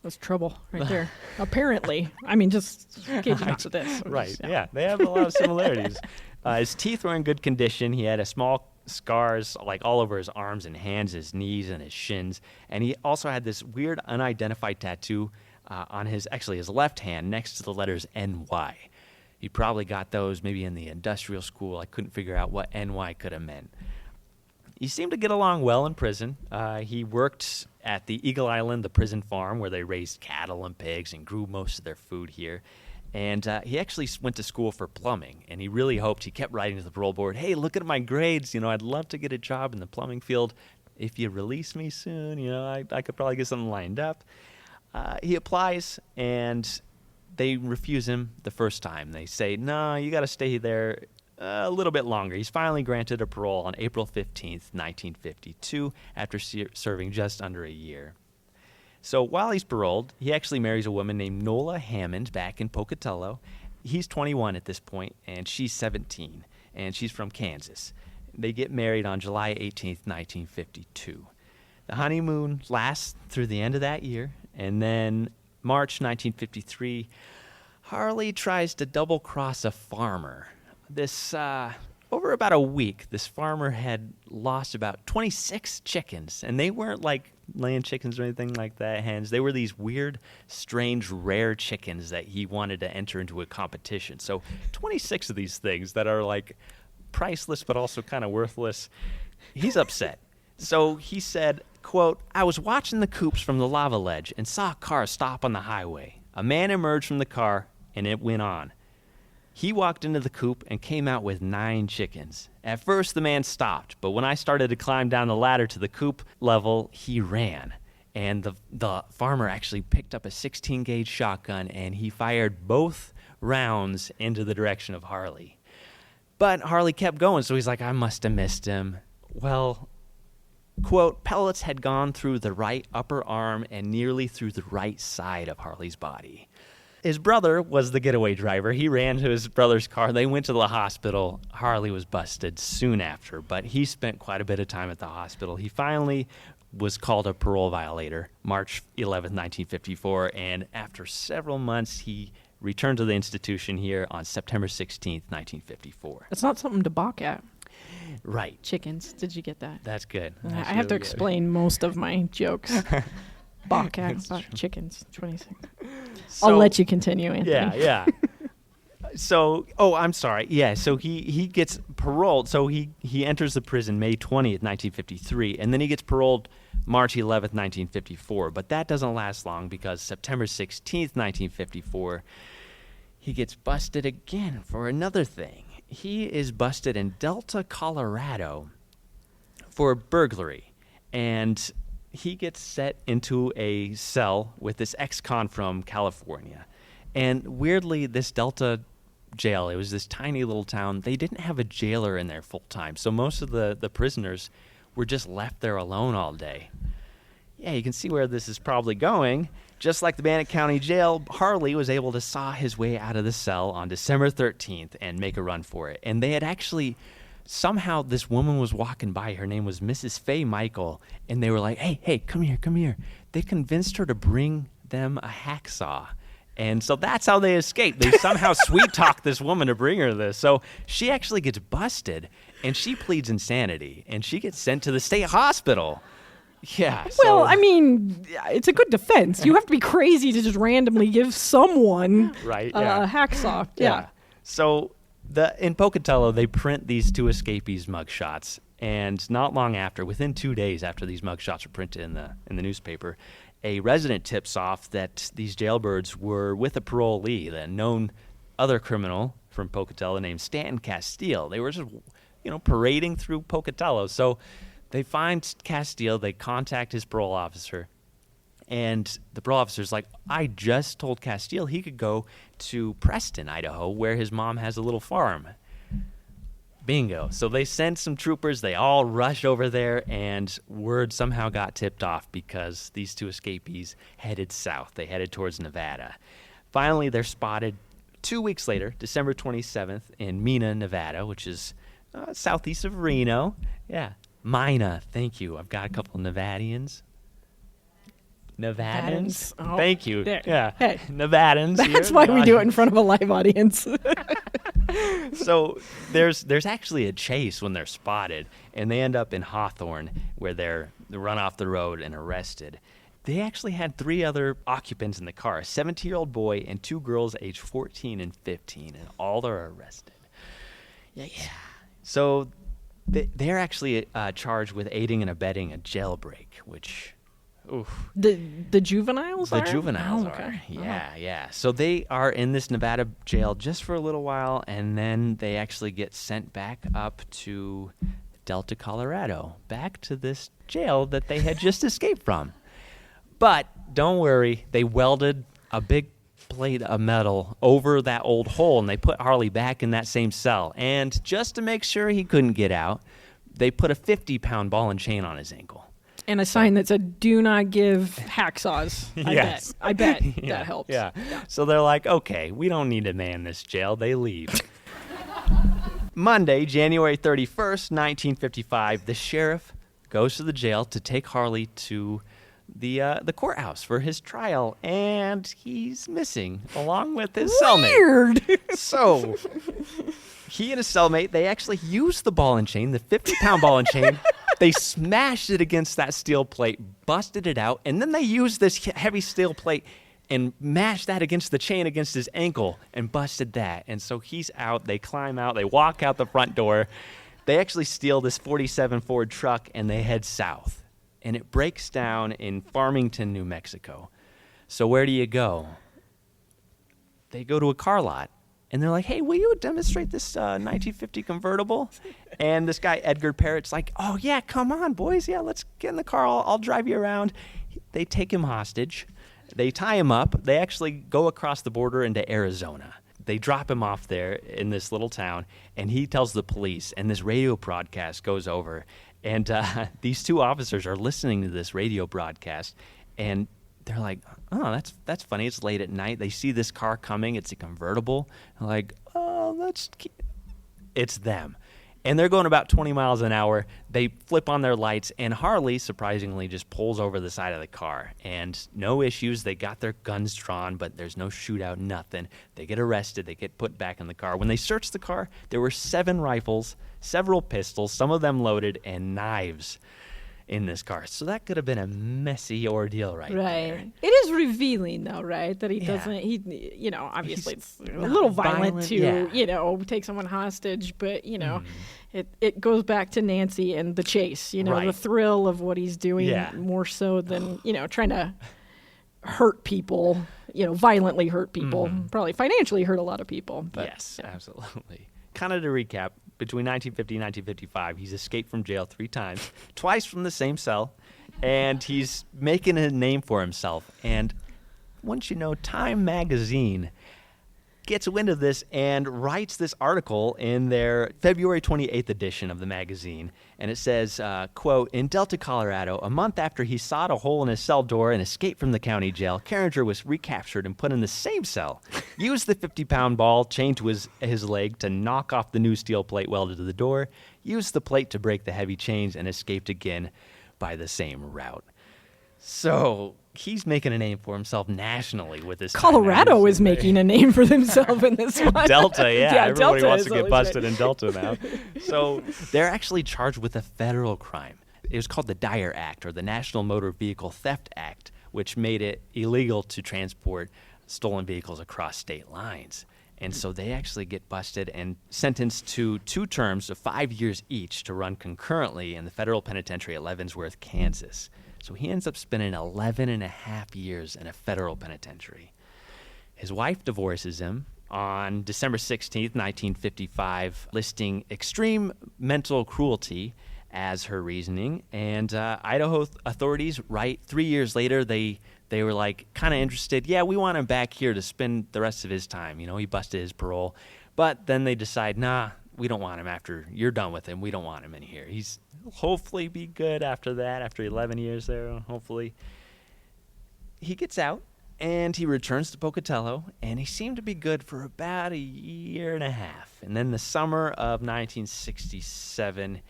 that's trouble right there. Apparently. I mean, just gauging off of this. Right, yeah. They have a lot of similarities. His teeth were in good condition. He had a small scars like all over his arms and hands, his knees, and his shins. And he also had this weird unidentified tattoo on his left hand next to the letters NY. He probably got those maybe in the industrial school. I couldn't figure out what NY could have meant. He seemed to get along well in prison. He worked at the Eagle Island, the prison farm, where they raised cattle and pigs and grew most of their food here. And he actually went to school for plumbing, and he really hoped, he kept writing to the parole board, hey, look at my grades, I'd love to get a job in the plumbing field. If you release me soon, I could probably get something lined up. He applies, and they refuse him the first time. They say, no, you got to stay there a little bit longer. He's finally granted a parole on April 15th, 1952, after serving just under a year. So while he's paroled, he actually marries a woman named Nola Hammond back in Pocatello. He's 21 at this point, and she's 17. and she's from Kansas. They get married on July 18th, 1952. The honeymoon lasts through the end of that year, and then March 1953, Harley tries to double-cross a farmer. This, over about a week, this farmer had lost about 26 chickens, and they weren't like laying chickens or anything like that, hens. They were these weird, strange, rare chickens that he wanted to enter into a competition. So 26 of these things that are like priceless but also kind of worthless. He's upset. So he said, quote, "I was watching the coops from the lava ledge and saw a car stop on the highway. A man emerged from the car, and it went on. He walked into the coop and came out with 9 chickens. At first, the man stopped, but when I started to climb down the ladder to the coop level, he ran. And the farmer actually picked up a 16-gauge shotgun, and he fired both rounds into the direction of Harley. But Harley kept going, so he's like, I must have missed him. Well, quote, pellets had gone through the right upper arm and nearly through the right side of Harley's body. His brother was the getaway driver. He ran to his brother's car. They went to the hospital. Harley was busted soon after, but he spent quite a bit of time at the hospital. He finally was called a parole violator, March 11, 1954, and after several months, he returned to the institution here on September 16th, 1954. It's not something to balk at. Right. Chickens. Did you get that? That's good. I That's have to really good. explain most of my jokes. Balk at That's about true. chickens. 26. So- I'll let you continue, Anthony. Yeah. So, I'm sorry. Yeah, so he gets paroled. So he enters the prison May 20th, 1953, and then he gets paroled March 11th, 1954. But that doesn't last long because September 16th, 1954, he gets busted again for another thing. He is busted in Delta, Colorado for burglary, and he gets set into a cell with this ex-con from California. And weirdly, this Delta jail, it was this tiny little town, they didn't have a jailer in there full time. So most of the prisoners were just left there alone all day. Yeah, you can see where this is probably going. Just like the Bannock County Jail, Harley was able to saw his way out of the cell on December 13th and make a run for it. And they had actually, somehow this woman was walking by. Her name was Mrs. Faye Michael. And they were like, hey, come here. They convinced her to bring them a hacksaw. And so that's how they escaped. They somehow sweet-talked this woman to bring her this. So she actually gets busted, and she pleads insanity, and she gets sent to the state hospital. Yeah. Well, I mean, it's a good defense. You have to be crazy to just randomly give someone Right, a yeah. hacksaw. Yeah. So in Pocatello, they print these 2 escapees mugshots, and not long after, within 2 days after these mugshots were printed in the newspaper, a resident tips off that these jailbirds were with a parolee, the known other criminal from Pocatello named Stanton Castile. They were just, parading through Pocatello. So they find Castile, they contact his parole officer, and the parole officer's like, I just told Castile he could go to Preston, Idaho, where his mom has a little farm. Bingo. So they sent some troopers. They all rush over there, and word somehow got tipped off because these 2 escapees headed south. They headed towards Nevada. Finally, they're spotted 2 weeks later, December 27th, in Mina, Nevada, which is southeast of Reno. Yeah. Mina. Thank you. I've got a couple of Nevadans. Oh, Thank you. there. Yeah. Hey. Nevadans. That's here. why we do it in front of a live audience. So there's actually a chase when they're spotted, and they end up in Hawthorne, where they run off the road and arrested. They actually had 3 other occupants in the car, a 17-year-old boy and 2 girls aged 14 and 15, and all are arrested. Yeah. So they're actually charged with aiding and abetting a jailbreak, which... Oof. The juveniles The are? juveniles Oh, okay. are. Yeah. So they are in this Nevada jail just for a little while, and then they actually get sent back up to Delta, Colorado, back to this jail that they had just escaped from. But don't worry, they welded a big plate of metal over that old hole, and they put Harley back in that same cell. And just to make sure he couldn't get out, they put a 50-pound ball and chain on his ankle. And a sign that said, do not give hacksaws. Yes. I bet Yeah, that helps. Yeah. So they're like, okay, we don't need to man this jail. They leave. Monday, January 31st, 1955, the sheriff goes to the jail to take Harley to the courthouse for his trial, and he's missing along with his cellmate. Weird. So he and his cellmate, they actually used the ball and chain, the 50-pound ball and chain. They smashed it against that steel plate, busted it out, and then they used this heavy steel plate and mashed that against the chain against his ankle and busted that. And so he's out. They climb out. They walk out the front door. They actually steal this 47 Ford truck, and they head south. And it breaks down in Farmington, New Mexico. So where do you go? They go to a car lot. And they're like, hey, will you demonstrate this 1950 convertible? And this guy, Edgar Parrott's like, oh, yeah, come on, boys. Yeah, let's get in the car. I'll drive you around. They take him hostage. They tie him up. They actually go across the border into Arizona. They drop him off there in this little town, and he tells the police, and this radio broadcast goes over. And these two officers are listening to this radio broadcast, and they're like, oh, that's funny. It's late at night. They see this car coming. It's a convertible. They're like, oh, it's them. And they're going about 20 miles an hour. They flip on their lights, and Harley, surprisingly, just pulls over the side of the car. And no issues. They got their guns drawn, but there's no shootout, nothing. They get arrested. They get put back in the car. When they searched the car, there were 7 rifles, several pistols, some of them loaded, and knives in this car. So that could have been a messy ordeal right there. It is revealing, though, right? That he doesn't, obviously it's a little violent to, take someone hostage, but, it goes back to Nancy and the chase, the thrill of what he's doing more so than, trying to hurt people, violently hurt people, probably financially hurt a lot of people. But, yes, absolutely. Kind of to recap, between 1950 and 1955, he's escaped from jail 3 times, twice from the same cell, and he's making a name for himself. And once you know, Time magazine gets wind of this and writes this article in their February 28th edition of the magazine. And it says, quote, in Delta, Colorado, a month after he sawed a hole in his cell door and escaped from the county jail, Carringer was recaptured and put in the same cell, used the 50-pound ball chained to his leg to knock off the new steel plate welded to the door, used the plate to break the heavy chains, and escaped again by the same route. So he's making a name for himself nationally with this. Colorado is making a name for themselves in this one. Delta, everybody Delta wants to get busted in Delta now. So they're actually charged with a federal crime. It was called the Dyer Act, or the National Motor Vehicle Theft Act, which made it illegal to transport stolen vehicles across state lines. And so they actually get busted and sentenced to 2 terms of 5 years each to run concurrently in the federal penitentiary at Leavenworth, Kansas. So he ends up spending 11 and a half years in a federal penitentiary. His wife divorces him on December 16th, 1955, listing extreme mental cruelty as her reasoning. And Idaho authorities write 3 years later, they were like kind of interested. Yeah, we want him back here to spend the rest of his time. He busted his parole. But then they decide, nah, we don't want him after you're done with him. We don't want him in here. He'll hopefully be good after that, after 11 years there, hopefully. He gets out, and he returns to Pocatello, and he seemed to be good for about a year and a half. And then the summer of 1967,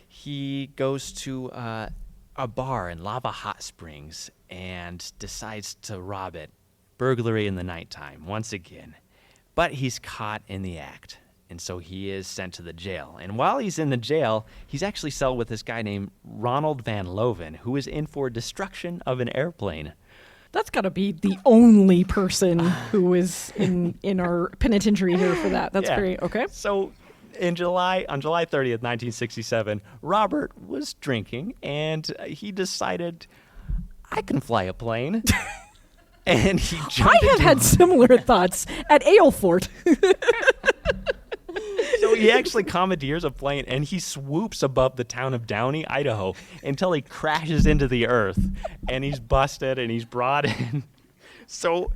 he goes to a bar in Lava Hot Springs and decides to rob it. Burglary in the nighttime, once again. But he's caught in the act. And so he is sent to the jail. And while he's in the jail, he's actually celled with this guy named Ronald Van Loven, who is in for destruction of an airplane. That's got to be the only person who is in our penitentiary here for that. That's great. Okay. So on July 30th, 1967, Robert was drinking, and he decided, I can fly a plane. And he jumped I have had similar thoughts at Aylfort. So he actually commandeers a plane, and he swoops above the town of Downey, Idaho, until he crashes into the earth, and he's busted, and he's brought in. So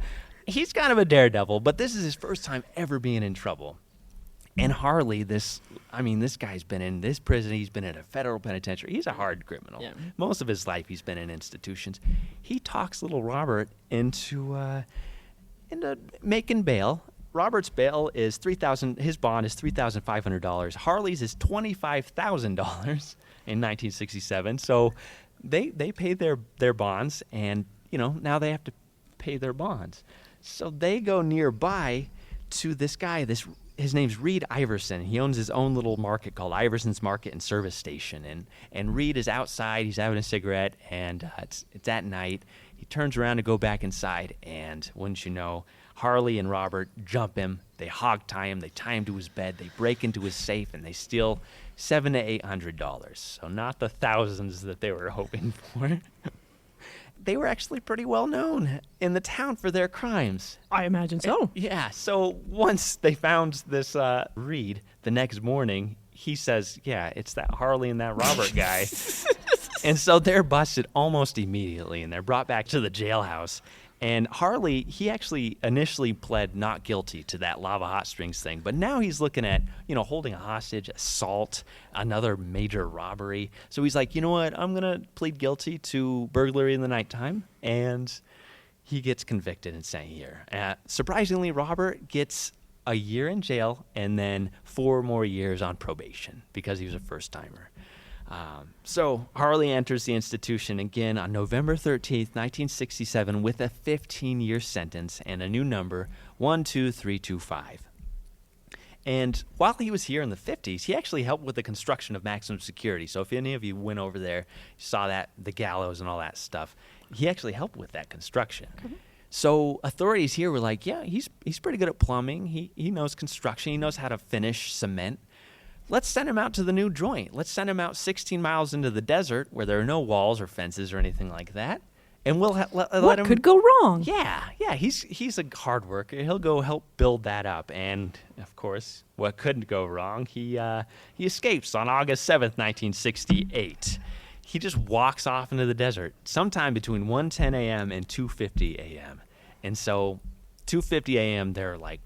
he's kind of a daredevil, but this is his first time ever being in trouble. And Harley, this guy's been in this prison. He's been in a federal penitentiary. He's a hard criminal. Yeah. Most of his life he's been in institutions. He talks little Robert into making bail. Robert's bail is $3,000. His bond is $3,500. Harley's is $25,000 in 1967. So they paid their bonds, and now they have to pay their bonds. So they go nearby to this guy. His name's Reed Iverson. He owns his own little market called Iverson's Market and Service Station. And Reed is outside. He's having a cigarette, and it's at night. He turns around to go back inside, and wouldn't you know, Harley and Robert jump him. They hog tie him. They tie him to his bed. They break into his safe, and they steal $700 to $800. So not the thousands that they were hoping for. They were actually pretty well known in the town for their crimes. I imagine so. Yeah. So once they found this Reed, the next morning, he says, yeah, it's that Harley and that Robert guy. And so they're busted almost immediately, and they're brought back to the jailhouse. And Harley, he actually initially pled not guilty to that lava hot springs thing, but now he's looking at, holding a hostage, assault, another major robbery. So he's like, you know what, I'm going to plead guilty to burglary in the nighttime, and he gets convicted and sent here. Surprisingly, Robert gets a year in jail and then 4 more years on probation because he was a first-timer. So Harley enters the institution again on November 13th, 1967, with a 15-year sentence and a new number, 12325. And while he was here in the 50s, he actually helped with the construction of maximum security. So if any of you went over there, saw the gallows and all that stuff, he actually helped with that construction. Mm-hmm. So authorities here were like, yeah, he's pretty good at plumbing. He knows construction. He knows how to finish cement. Let's send him out to the new joint. Let's send him out 16 miles into the desert where there are no walls or fences or anything like that. And we'll let him... What could go wrong? Yeah, he's a hard worker. He'll go help build that up. And, of course, what couldn't go wrong, he escapes on August 7th, 1968. He just walks off into the desert sometime between 1:10 a.m. and 2:50 a.m. And so 2:50 a.m., they're like,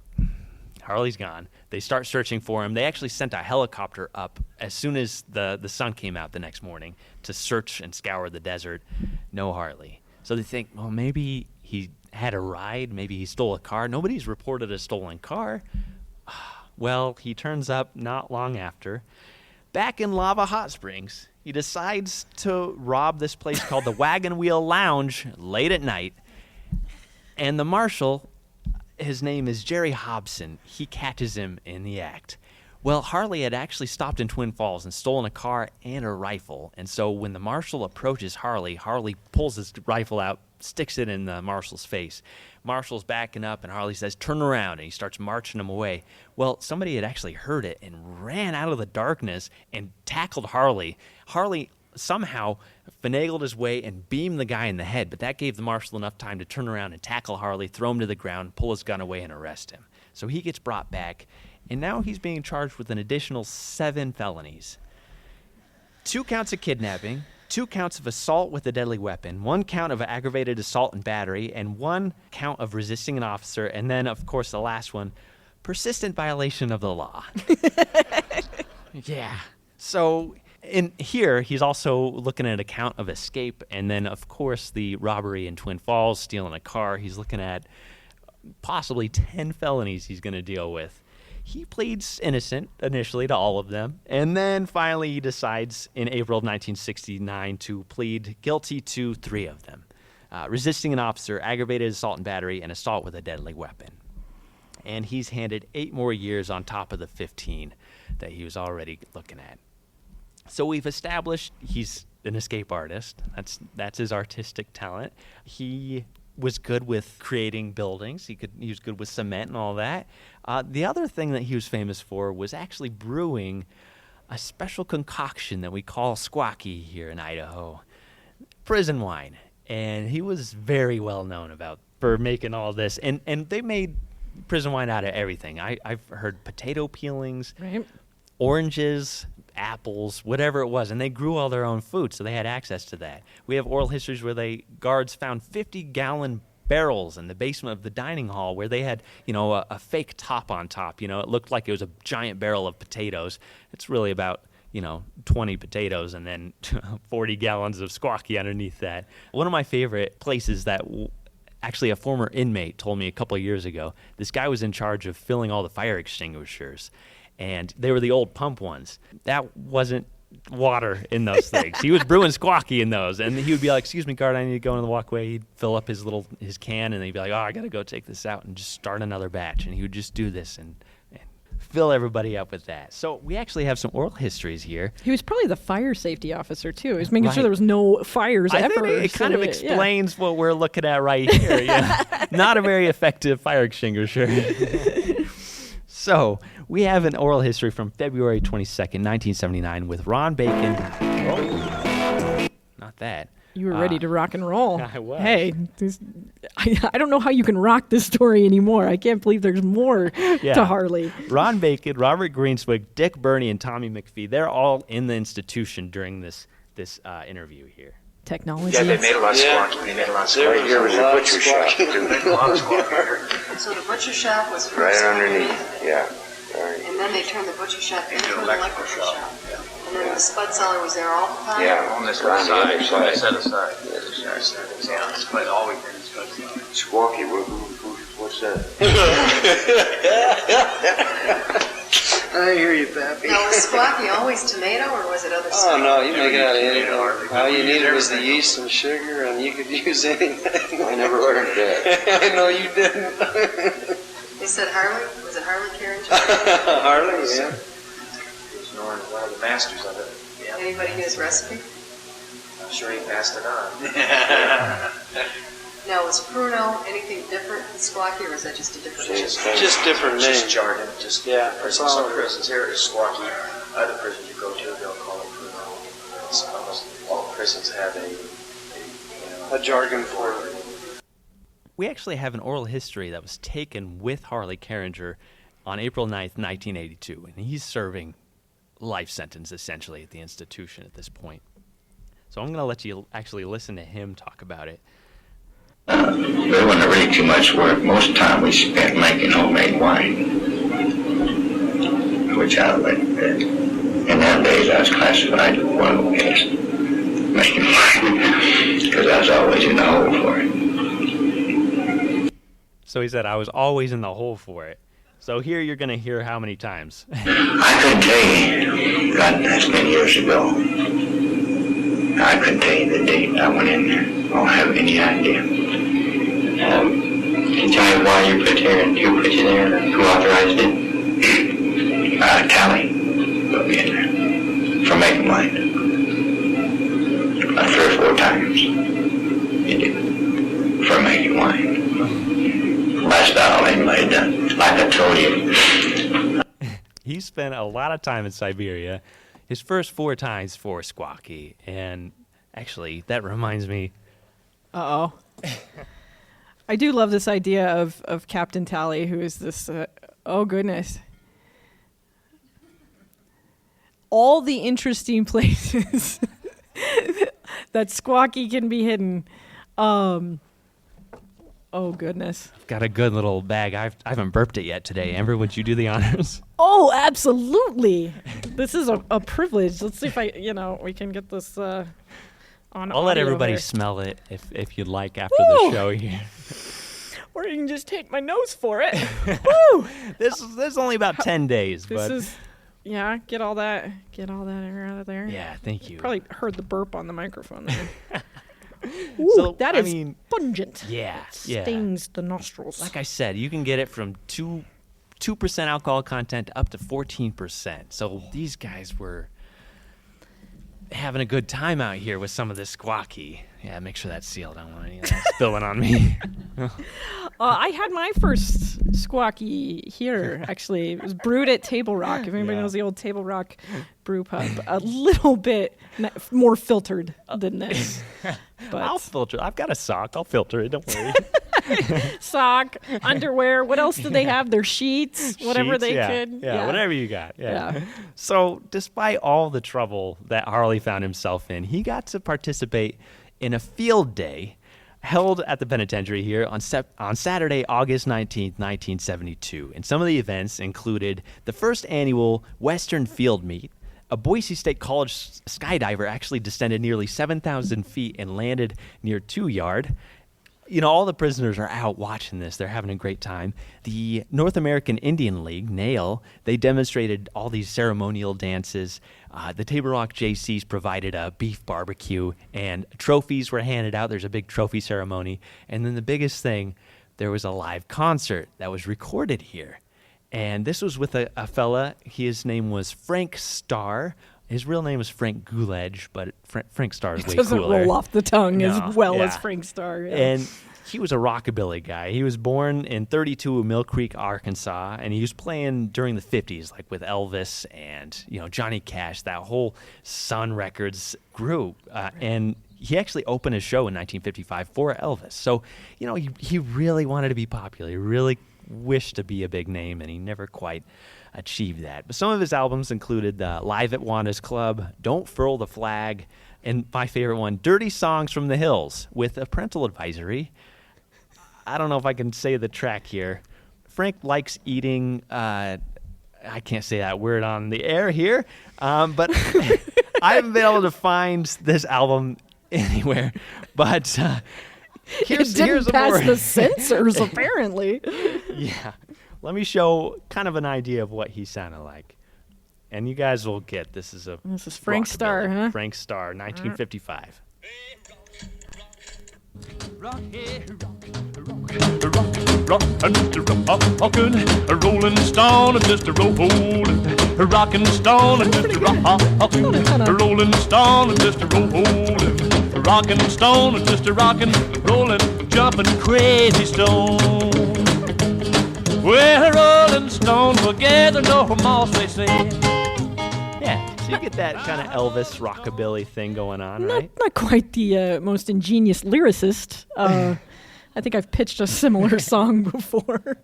Harley's gone. They start searching for him. They actually sent a helicopter up as soon as the sun came out the next morning to search and scour the desert. No Harley. So they think, well, maybe he had a ride. Maybe he stole a car. Nobody's reported a stolen car. Well, he turns up not long after. Back in Lava Hot Springs, he decides to rob this place called the Wagon Wheel Lounge late at night. And the marshal... his name is Jerry Hobson. He catches him in the act. Well, Harley had actually stopped in Twin Falls and stolen a car and a rifle. And so when the marshal approaches Harley pulls his rifle out, sticks it in the marshal's face. Marshal's backing up, and Harley says, turn around, and he starts marching him away. Well, somebody had actually heard it and ran out of the darkness and tackled Harley. Harley somehow finagled his way and beamed the guy in the head, but that gave the marshal enough time to turn around and tackle Harley, throw him to the ground, pull his gun away, and arrest him. So he gets brought back, and now he's being charged with an additional 7 felonies. 2 counts of kidnapping, 2 counts of assault with a deadly weapon, 1 count of aggravated assault and battery, and 1 count of resisting an officer, and then, of course, the last one, persistent violation of the law. Yeah. So... in here, he's also looking at a count of escape, and then, of course, the robbery in Twin Falls, stealing a car. He's looking at possibly 10 felonies he's going to deal with. He pleads innocent initially to all of them, and then finally he decides in April of 1969 to plead guilty to 3 of them. Resisting an officer, aggravated assault and battery, and assault with a deadly weapon. And he's handed 8 more years on top of the 15 that he was already looking at. So we've established he's an escape artist. That's his artistic talent. He was good with creating buildings. He was good with cement and all that. The other thing that he was famous for was actually brewing a special concoction that we call squawky here in Idaho, prison wine. And he was very well known for making all this. And they made prison wine out of everything. I've heard potato peelings, right, oranges, apples, whatever it was, and they grew all their own food, so they had access to that. We have oral histories where guards found 50-gallon barrels in the basement of the dining hall where they had, a fake top on top. It looked like it was a giant barrel of potatoes. It's really about, 20 potatoes and then 40 gallons of squawky underneath that. One of my favorite places that actually a former inmate told me a couple of years ago, this guy was in charge of filling all the fire extinguishers, and they were the old pump ones. That wasn't water in those things. He was brewing squawky in those, and he would be like, excuse me, guard, I need to go into the walkway. He'd fill up his can, and he'd be like, oh, I got to go take this out and just start another batch. And he would just do this and fill everybody up with that. So we actually have some oral histories here. He was probably the fire safety officer, too. He was making Right. sure there was no fires I ever. think it kind of yeah. explains what we're looking at right here. Yeah. Not a very effective fire extinguisher. So we have an oral history from February 22nd, 1979 with Ron Bacon. Oh, not that. You were ready to rock and roll. I was. Hey, I don't know how you can rock this story anymore. I can't believe there's more to Harley. Ron Bacon, Robert Greenswig, Dick Burney, and Tommy McPhee, they're all in the institution during this interview here. Technology. Yeah, they made a lot of squawking. They made a lot of squawking. Right here was your butcher shop. They made a lot of squawking. So the butcher shop was Right first underneath, yeah. Right. and then they turned the butcher shop into an electrical shop. Yeah. And then the spud cellar was there all the time? Yeah, on this side. Set aside. Yeah, it's quite always been spud cellar. Squawky, what's that? I hear you, Pappy. Now, was squawky always tomato, or was it other stuff? Oh, no, you make it out of anything. All you needed was the yeast and sugar, and you could use anything. I never learned that. I know you didn't. They said Harley? Was it Harley Carringer? Harley, yeah. He was one of the masters of it. Yeah. Anybody get his recipe? I'm sure he passed it on. Now, was Pruno anything different than squawky, or is that just a different name? Just different Just names. jargon. Just Yeah, prisons. that's all Some it is. prisons here is squawky. Other prisons you go to, they'll call it Pruno. It's almost all prisons have A jargon for it. We actually have an oral history that was taken with Harley Carringer on April 9th, 1982, and he's serving life sentence essentially at the institution at this point. So I'm going to let you actually listen to him talk about it. There wasn't really too much work. Most time we spent making homemade wine, which I like. In them days I was classified as one of the best making wine because I was always in the hole for it. So he said, I was always in the hole for it. So here you're going to hear how many times. I couldn't tell you, God, that's been years ago. I couldn't tell you the date I went in there. I don't have any idea. Can you tell me why you put you there? Who authorized it? Tally put me in there for making wine. 3 or 4 times. You did. For making wine. That's about all anybody done. Like I told you. He spent a lot of time in Siberia. His first 4 times for squawky. And actually, that reminds me. Uh-oh. I do love this idea of Captain Tally, who is this, oh goodness. All the interesting places that squawky can be hidden. Oh goodness. I've got a good little bag. I haven't burped it yet today. Amber, would you do the honors? Oh, absolutely. This is a privilege. Let's see if we can get this on I'll let audio everybody here. smell it if you'd like after Woo! the show here. Or you can just take my nose for it. Woo! This is only about 10 days, This but is, get all that air out of there. yeah, thank you. Probably heard the burp on the microphone there. So, that I is mean, pungent. yeah, It yeah. stings the nostrils. Like I said, you can get it from 2% alcohol content up to 14%. So these guys were having a good time out here with some of this squawky. Yeah, make sure that's sealed. I don't want any of that spilling on me. I had my first squawky here, actually. It was brewed at Table Rock. If anybody Yeah. knows the old Table Rock brew pub. A little bit more filtered than this. But I'll filter. I've got a sock. I'll filter it. Don't worry. sock, underwear. What else did they have? Their sheets, whatever Sheets, they yeah, could. Yeah, whatever you got. Yeah. Yeah. So, despite all the trouble that Harley found himself in, he got to participate in a field day held at the penitentiary here on Saturday, August 19th, 1972. And some of the events included the first annual Western Field Meet. A Boise State College skydiver actually descended nearly 7,000 feet and landed near 2 Yard. all the prisoners are out watching this. They're having a great time. The North American Indian League, NAIL, they demonstrated all these ceremonial dances. The Table Rock JCs provided a beef barbecue, and trophies were handed out. There's a big trophy ceremony. And then the biggest thing, there was a live concert that was recorded here. And this was with a fella. His name was Frank Starr. His real name is Frank Guledge, but Frank Starr is way cooler. It doesn't roll off the tongue as well as yeah. Frank Starr. Yeah. And he was a rockabilly guy. He was born in 32 Mill Creek, Arkansas, and he was playing during the 50s, like with Elvis and Johnny Cash, that whole Sun Records group. And he actually opened his show in 1955 for Elvis. So, he really wanted to be popular. He really wished to be a big name, and he never quite achieved that. But some of his albums included Live at Wanda's Club, Don't Furl the Flag, and my favorite one, Dirty Songs from the Hills, with a parental advisory. I don't know if I can say the track here. Frank likes eating, I can't say that word on the air here, but I haven't been able to find this album anywhere. But it didn't pass the censors, apparently. Yeah. Let me show kind of an idea of what he sounded like. And you guys will get this is Frank Starr, huh? Frank Starr, 1955. Rockin', a rolling stone, just a rollin', rockin' stone, just a rockin', a rolling stone, just a rollin', rockin' stone, just a rockin', rollin', jumpin' crazy stone. Well, rolling stone together, no moss, they say. Yeah, so you get that kind of Elvis rockabilly thing going on, right? Not quite the most ingenious lyricist. I think I've pitched a similar song before.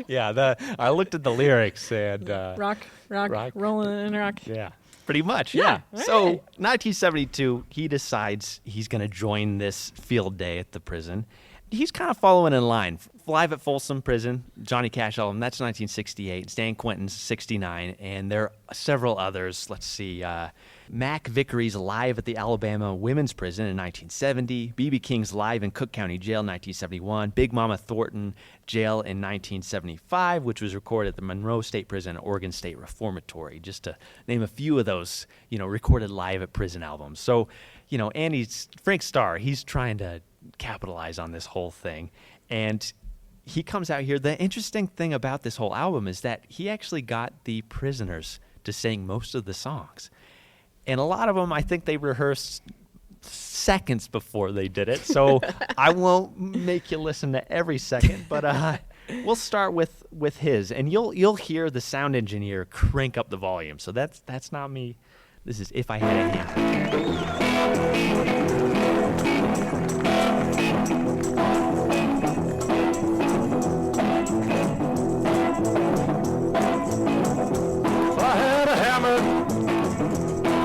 Yeah, I looked at the lyrics and rock, rolling and rock. Yeah, pretty much. Yeah. So 1972, he decides he's going to join this field day at the prison. He's kind of following in line. Live at Folsom Prison, Johnny Cash album, that's 1968. Stan Quentin's 69, and there are several others. Let's see, Mac Vickery's Live at the Alabama Women's Prison in 1970, B.B. King's Live in Cook County Jail in 1971, Big Mama Thornton Jail in 1975, which was recorded at the Monroe State Prison, Oregon State Reformatory, just to name a few of those, recorded live at prison albums. So, Frank Starr, he's trying to capitalize on this whole thing, and he comes out here. The interesting thing about this whole album is that he actually got the prisoners to sing most of the songs. And a lot of them, I think they rehearsed seconds before they did it. So I won't make you listen to every second, but we'll start with his. And you'll hear the sound engineer crank up the volume. So that's not me. This is If I Had a Hand.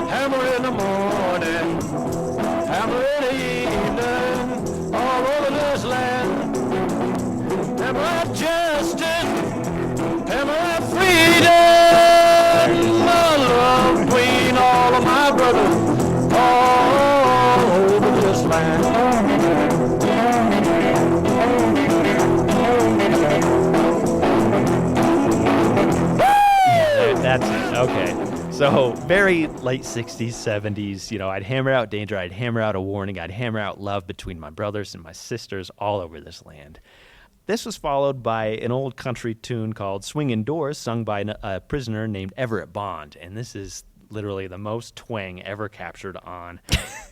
Hammer in the morning, hammer in the evening, all over this land. Hammer at justice, hammer at freedom, my love queen, all of my brothers, all over this land. That's it. Okay. So very late 60s, 70s, I'd hammer out danger, I'd hammer out a warning, I'd hammer out love between my brothers and my sisters all over this land. This was followed by an old country tune called Swingin' Doors, sung by a prisoner named Everett Bond. And this is literally the most twang ever captured on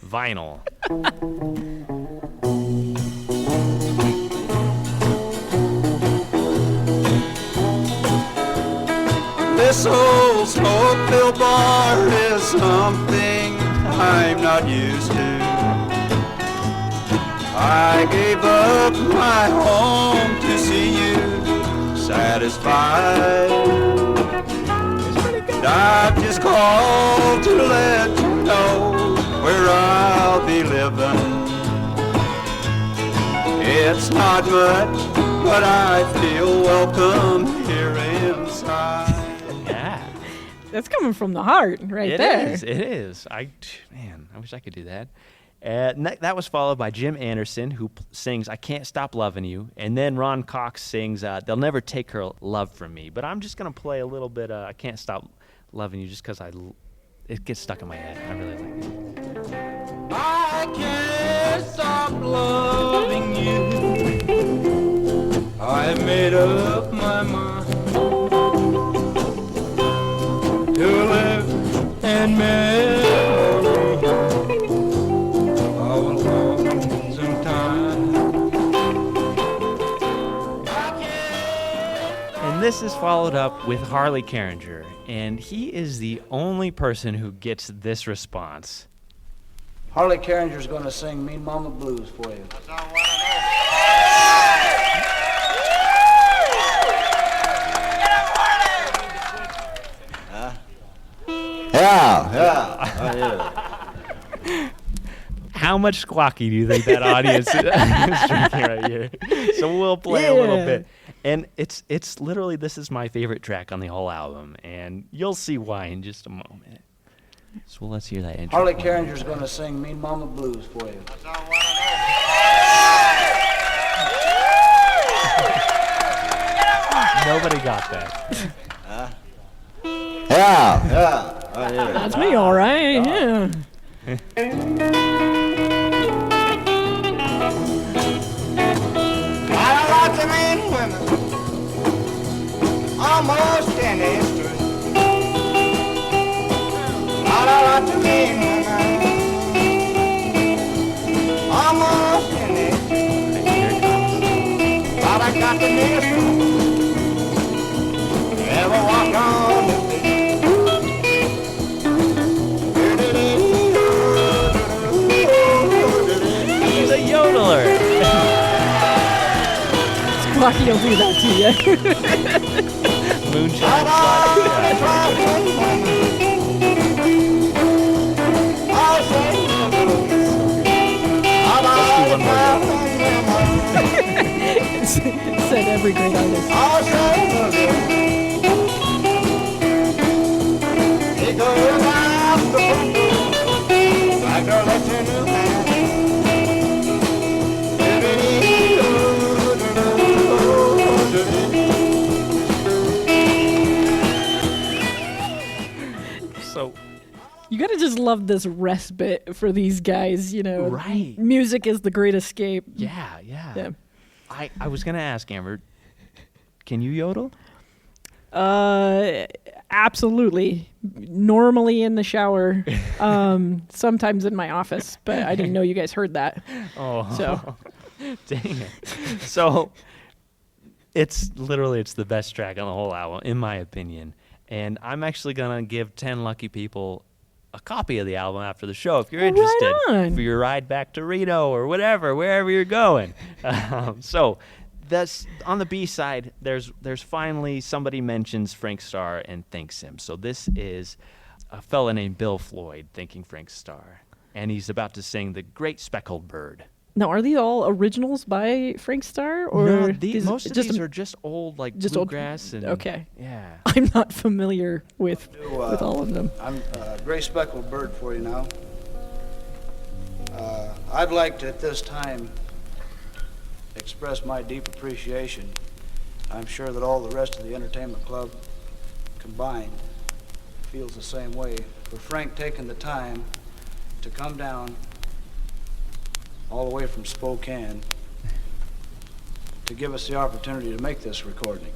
vinyl. This old smoke-filled bar is something I'm not used to. I gave up my home to see you satisfied. And I've just called to let you know where I'll be living. It's not much, but I feel welcome here inside. That's coming from the heart right there. It is. I wish I could do that. That was followed by Jim Anderson, who sings "I Can't Stop Loving You," and then Ron Cox sings "They'll Never Take Her Love From Me." But I'm just gonna play a little bit. "I Can't Stop Loving You" just because it gets stuck in my head. I really like it. I can't stop loving you. I've made up my mind to live in memory of a lonesome time. And this is followed up with Harley Carringer, and he is the only person who gets this response. Harley Carringer's going to sing Mean Mama Blues for you. Yeah. How much squawky do you think that audience is drinking right here? So we'll play a little bit. And it's literally, this is my favorite track on the whole album, and you'll see why in just a moment. So let's hear that intro. Harley Carringer's going to sing Mean Mama Blues for you. Nobody got that. Yeah. That's me, all right. Yeah. I like to mean women, almost any street. I like to mean women, almost any street. But I got to meet you. Ever walk on the beach. He's a yodeler. Squawky will do that to you. Moonshine. Said every great artist. So you gotta just love this respite for these guys, you know. Right. Music is the great escape. Yeah. I was gonna ask, Amber, can you yodel? Absolutely. Normally in the shower, sometimes in my office, but I didn't know you guys heard that. Oh, So. Dang it. So it's the best track on the whole album, in my opinion. And I'm actually going to give 10 lucky people a copy of the album after the show if you're interested. Right on. For your ride back to Reno or whatever, wherever you're going. So that's on the B side. There's finally somebody mentions Frank Starr and thanks him. So this is a fella named Bill Floyd thanking Frank Starr, and he's about to sing "The Great Speckled Bird." Now, are these all originals by Frank Starr, or No, most of these are just old, like just old bluegrass. And, okay. Yeah. I'm not familiar with all of them. I'm Gray Speckled Bird for you now. I'd like to, at this time, express my deep appreciation. I'm sure that all the rest of the entertainment club combined feels the same way, for Frank taking the time to come down all the way from Spokane to give us the opportunity to make this recording.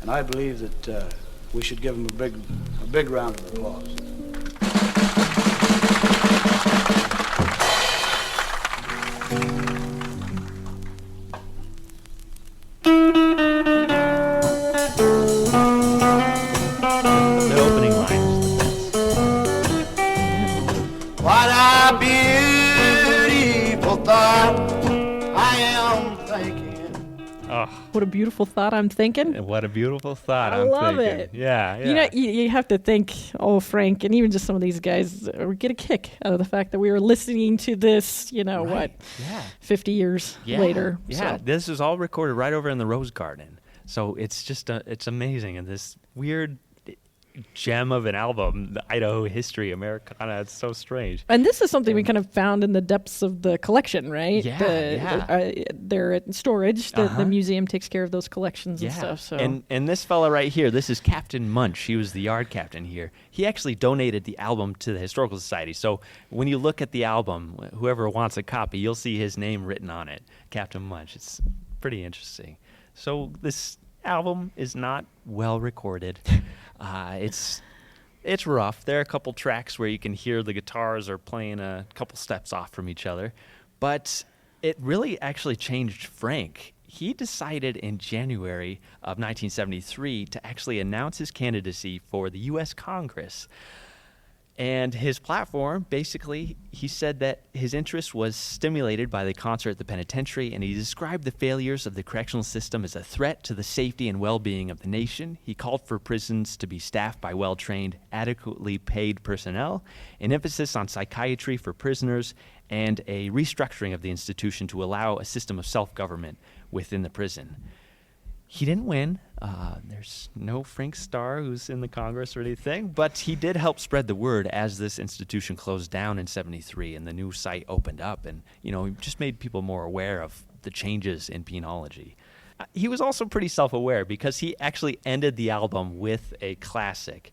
And I believe that we should give him a big round of applause. The opening line is the best. What a beautiful thought I am thinking. Oh, What a beautiful thought I'm thinking. what a beautiful thought. I I'm love thinking. it. Yeah. You know, you have to think, Frank, and even just some of these guys get a kick out of the fact that we were listening to this, Right. 50 years later. Yeah, So. this is all recorded right over in the Rose Garden. So it's just, it's amazing. And this weird, gem of an album, the Idaho History Americana. It's so strange. And this is something we kind of found in the depths of the collection, right? Yeah, they're in storage. The museum takes care of those collections and stuff. So. And this fella right here, this is Captain Munch. He was the yard captain here. He actually donated the album to the Historical Society. So when you look at the album, whoever wants a copy, you'll see his name written on it, Captain Munch. It's pretty interesting. So this album is not well recorded. It's rough. There are a couple tracks where you can hear the guitars are playing a couple steps off from each other, but it really actually changed Frank. He decided in January of 1973 to actually announce his candidacy for the U.S. Congress. And his platform, basically, he said that his interest was stimulated by the concert at the penitentiary, and he described the failures of the correctional system as a threat to the safety and well-being of the nation. He called for prisons to be staffed by well-trained, adequately paid personnel, an emphasis on psychiatry for prisoners, and a restructuring of the institution to allow a system of self-government within the prison. He didn't win. There's no Frank Starr who's in the Congress or anything, but he did help spread the word as this institution closed down in 73 and the new site opened up, and he just made people more aware of the changes in penology. He was also pretty self-aware because he actually ended the album with a classic.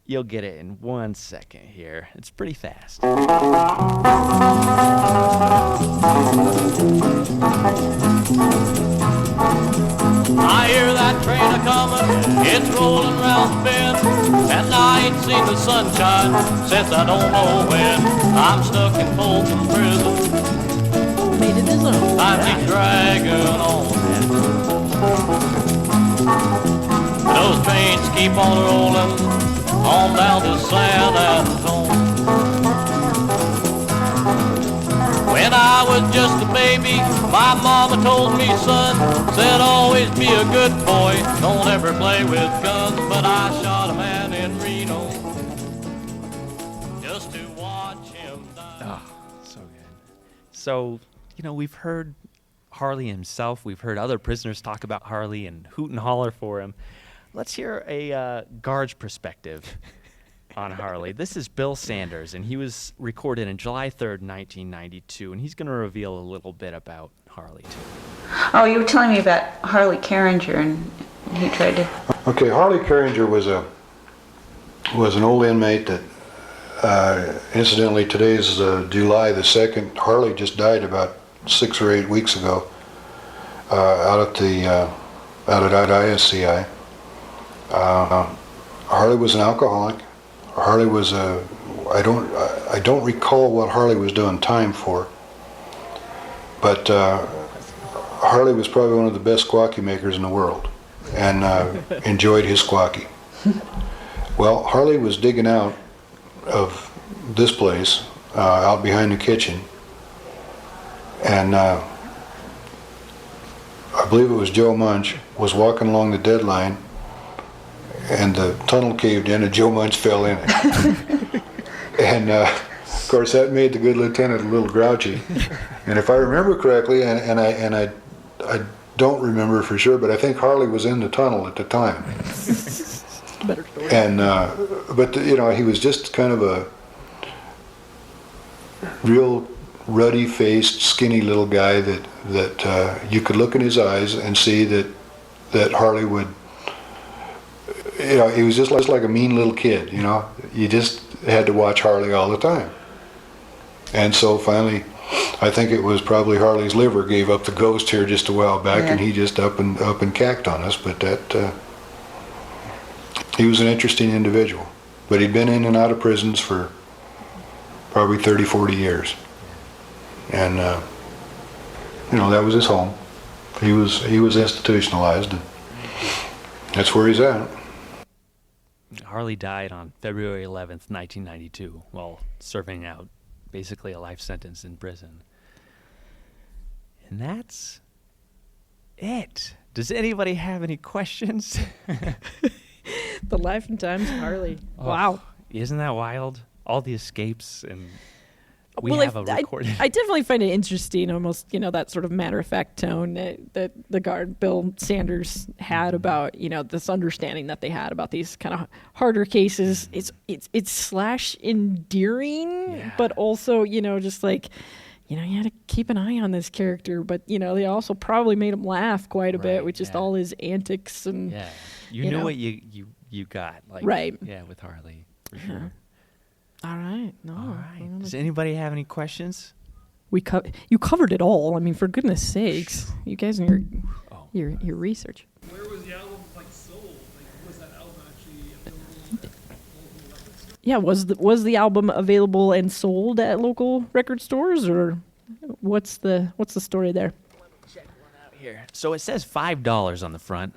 You'll get it in 1 second here. It's pretty fast. I hear that train a-comin', it's rollin' round the bend, and I ain't seen the sunshine since I don't know when. I'm stuck in Folsom Prison. Made it his own. I keep dragging on. Those trains keep on rollin' on down to San Antonio. When I was just a baby, my mama told me, son, said always be a good boy, don't ever play with guns. But I shot a man in Reno just to watch him die. Oh, so good. So, we've heard Harley himself. We've heard other prisoners talk about Harley and hoot and holler for him. Let's hear a guard's perspective on Harley. This is Bill Sanders, and he was recorded on July 3rd, 1992, and he's going to reveal a little bit about Harley, too. Oh, you were telling me about Harley Carringer, and he tried to... Okay, Harley Carringer was an old inmate that, incidentally, today's July the 2nd. Harley just died about 6 or 8 weeks ago out at ISCI. Harley was an alcoholic. Harley was I don't recall what Harley was doing time for, but Harley was probably one of the best squawky makers in the world, and enjoyed his squawky. Well, Harley was digging out of this place, out behind the kitchen, and I believe it was Joe Munch was walking along the dead line, and the tunnel caved in and Joe Munch fell in it. And of course that made the good lieutenant a little grouchy. And if I remember correctly, and I don't remember for sure, but I think Harley was in the tunnel at the time. Better story. And but he was just kind of a real ruddy-faced, skinny little guy that you could look in his eyes and see that Harley would. He was just like a mean little kid, You just had to watch Harley all the time. And so finally, I think it was probably Harley's liver gave up the ghost here just a while back, and he just up and cacked on us. But he was an interesting individual. But he'd been in and out of prisons for probably 30, 40 years. And, that was his home. He was institutionalized, and that's where he's at. Harley died on February 11th, 1992, while serving out basically a life sentence in prison. And that's it. Does anybody have any questions? The life and times of Harley. Oh, wow. Isn't that wild? All the escapes and We have a recording. I definitely find it interesting, almost, that sort of matter-of-fact tone that the guard, Bill Sanders, had about, this understanding that they had about these kind of harder cases. It's slash endearing, but also, just like, you had to keep an eye on this character, but, they also probably made him laugh quite a bit with just all his antics and... Yeah, you knew what you got. Like, right. Yeah, with Harley, for sure. All right. No. All right. Does anybody have any questions? You covered it all. I mean, for goodness sakes, you guys and your research. Where was the album sold? Like, was that album actually available at local record stores? Yeah, was the album available and sold at local record stores, or what's the story there? Check one out here. So it says $5 on the front,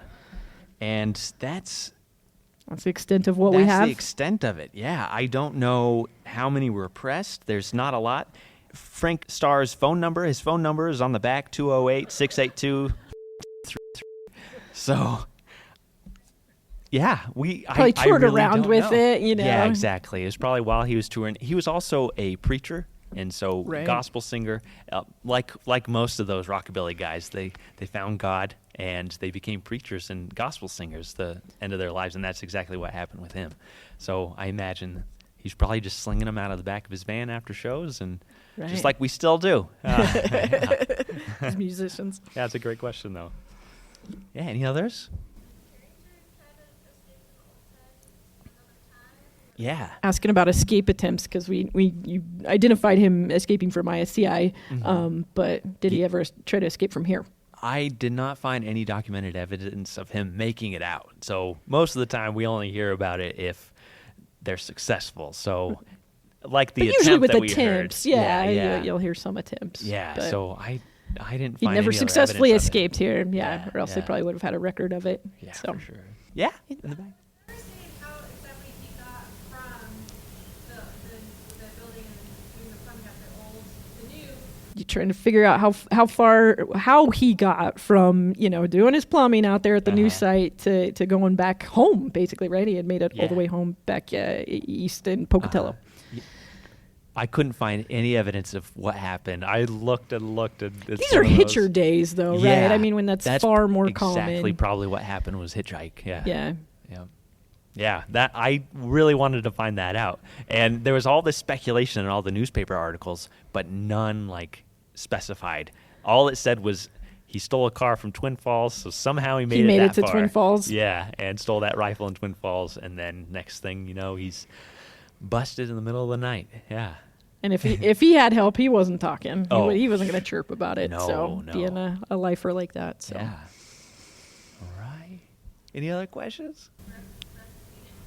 and that's the extent of what we have. That's the extent of it. Yeah, I don't know how many were pressed. There's not a lot. Frank Starr's phone number, his phone number is on the back, 208-682-33. So, yeah, probably toured really around with it, Yeah, exactly. It was probably while he was touring. He was also a preacher, and so gospel singer. Like most of those rockabilly guys, they found God and they became preachers and gospel singers the end of their lives, and that's exactly what happened with him. So I imagine he's probably just slinging them out of the back of his van after shows, and just like we still do. As musicians. Yeah, that's a great question, though. Yeah, any others? Yeah. Asking about escape attempts, because you identified him escaping from ISCI, but did he ever try to escape from here? I did not find any documented evidence of him making it out. So most of the time we only hear about it if they're successful. So like the attempt usually with that we attempts, heard. you'll hear some attempts. Yeah, so I didn't he find never any successfully other evidence escaped here, or else they probably would have had a record of it. Yeah, so. for sure. Yeah, in the back. You're trying to figure out how he got from, doing his plumbing out there at the new site to going back home, basically, right? He had made it all the way home back east in Pocatello. I couldn't find any evidence of what happened. I looked and looked. These are hitcher days, though, right? I mean, when that's far more common. Exactly, probably what happened was hitchhike. Yeah. Yeah, that I really wanted to find that out. And there was all this speculation in all the newspaper articles, but none specified. All it said was he stole a car from Twin Falls, so somehow he made it to far. Twin Falls. Yeah, and stole that rifle in Twin Falls, and then next thing you know, he's busted in the middle of the night. Yeah. And if he had help, he wasn't talking. Oh. He wasn't going to chirp about it. No. Being a lifer like that. So. Yeah. All right. Any other questions?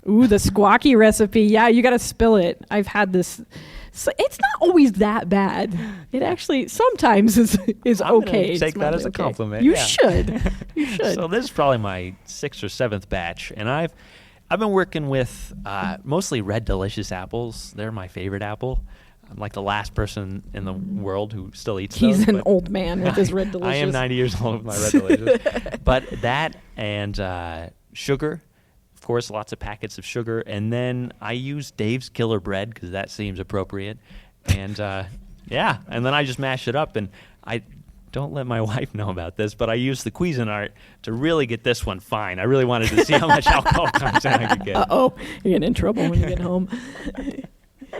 Ooh, the squawky recipe. Yeah, you got to spill it. I've had this. So it's not always that bad. It actually sometimes is okay. Take that as a compliment. You should. You should. So this is probably my 6th or 7th batch, and I've been working with mostly Red Delicious apples. They're my favorite apple. I'm like the last person in the world who still eats those. He's an old man with his Red Delicious. I am 90 years old with my Red Delicious. But that and sugar. Of course, lots of packets of sugar, and then I use Dave's Killer Bread because that seems appropriate, and and then I just mash it up, and I don't let my wife know about this, but I use the Cuisinart to really get this one fine. I really wanted to see how much alcohol content I could get. Uh-oh, you're getting in trouble when you get home.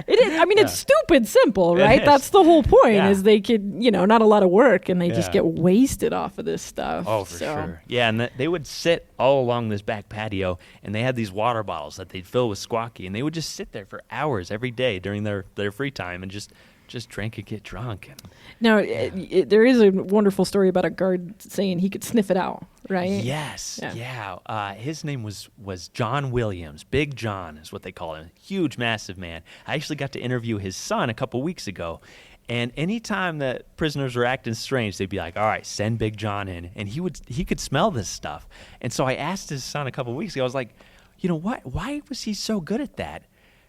It is. I mean, it's stupid simple, right? That's the whole point. Is they could, not a lot of work, and they just get wasted off of this stuff. Oh, for sure. Yeah, and they would sit all along this back patio, and they had these water bottles that they'd fill with squawky, and they would just sit there for hours every day during their free time and just drink and get drunk. Now, there is a wonderful story about a guard saying he could sniff it out, right? Yes, yeah. His name was John Williams. Big John is what they call him. Huge, massive man. I actually got to interview his son a couple weeks ago, and anytime that prisoners were acting strange, they'd be like, all right, send Big John in. And he could smell this stuff. And so I asked his son a couple weeks ago, I was like, why was he so good at that?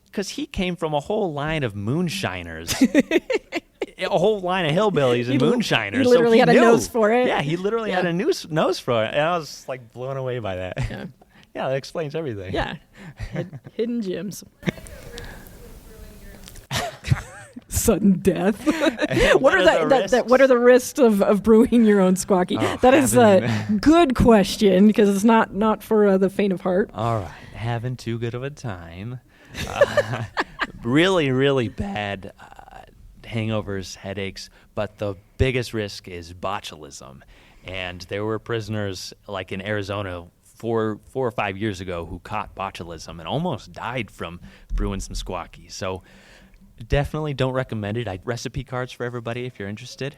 Because he came from a whole line of moonshiners, a whole line of hillbillies and moonshiners. He literally had a nose for it. Yeah, he literally had a nose for it. And I was like blown away by that. Yeah, that explains everything. Yeah, hidden gems. sudden death. What are the risks? What are the risks of brewing your own squawky? That is a good question because it's not for the faint of heart. All right, having too good of a time. Really, really bad hangovers, headaches, but the biggest risk is botulism. And there were prisoners like in Arizona 4 or 5 years ago who caught botulism and almost died from brewing some squawky. So definitely don't recommend it. I have recipe cards for everybody if you're interested.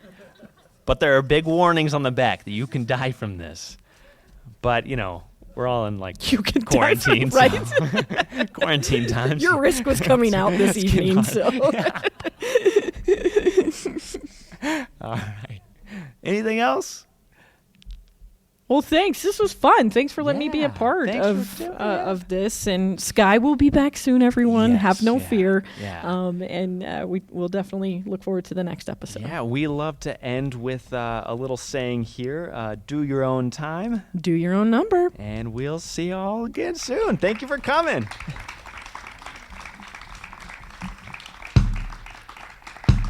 But there are big warnings on the back that you can die from this. But, you know, we're all in like quarantine, right? So quarantine times. Your risk was coming out this evening, so. All right. Anything else? Well, thanks. This was fun. Thanks for letting me be a part of this. And Sky will be back soon, everyone. Yes, Have no fear. Yeah. And we'll definitely look forward to the next episode. Yeah, we love to end with a little saying here. Do your own time. Do your own number. And we'll see you all again soon. Thank you for coming.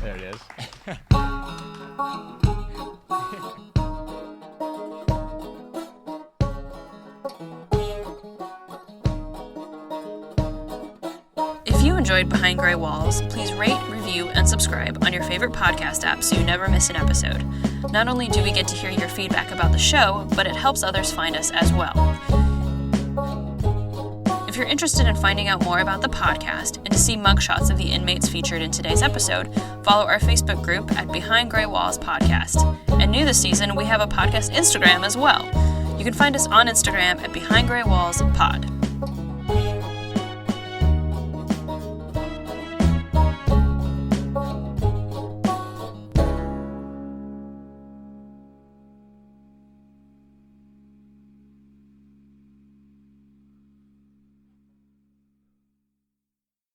There it is. If you enjoyed Behind Gray Walls, please rate, review, and subscribe on your favorite podcast app so you never miss an episode. Not only do we get to hear your feedback about the show, but it helps others find us as well. If you're interested in finding out more about the podcast and to see mugshots of the inmates featured in today's episode, follow our Facebook group at Behind Gray Walls Podcast. And new this season, we have a podcast Instagram as well. You can find us on Instagram at Behind Gray Walls Pod.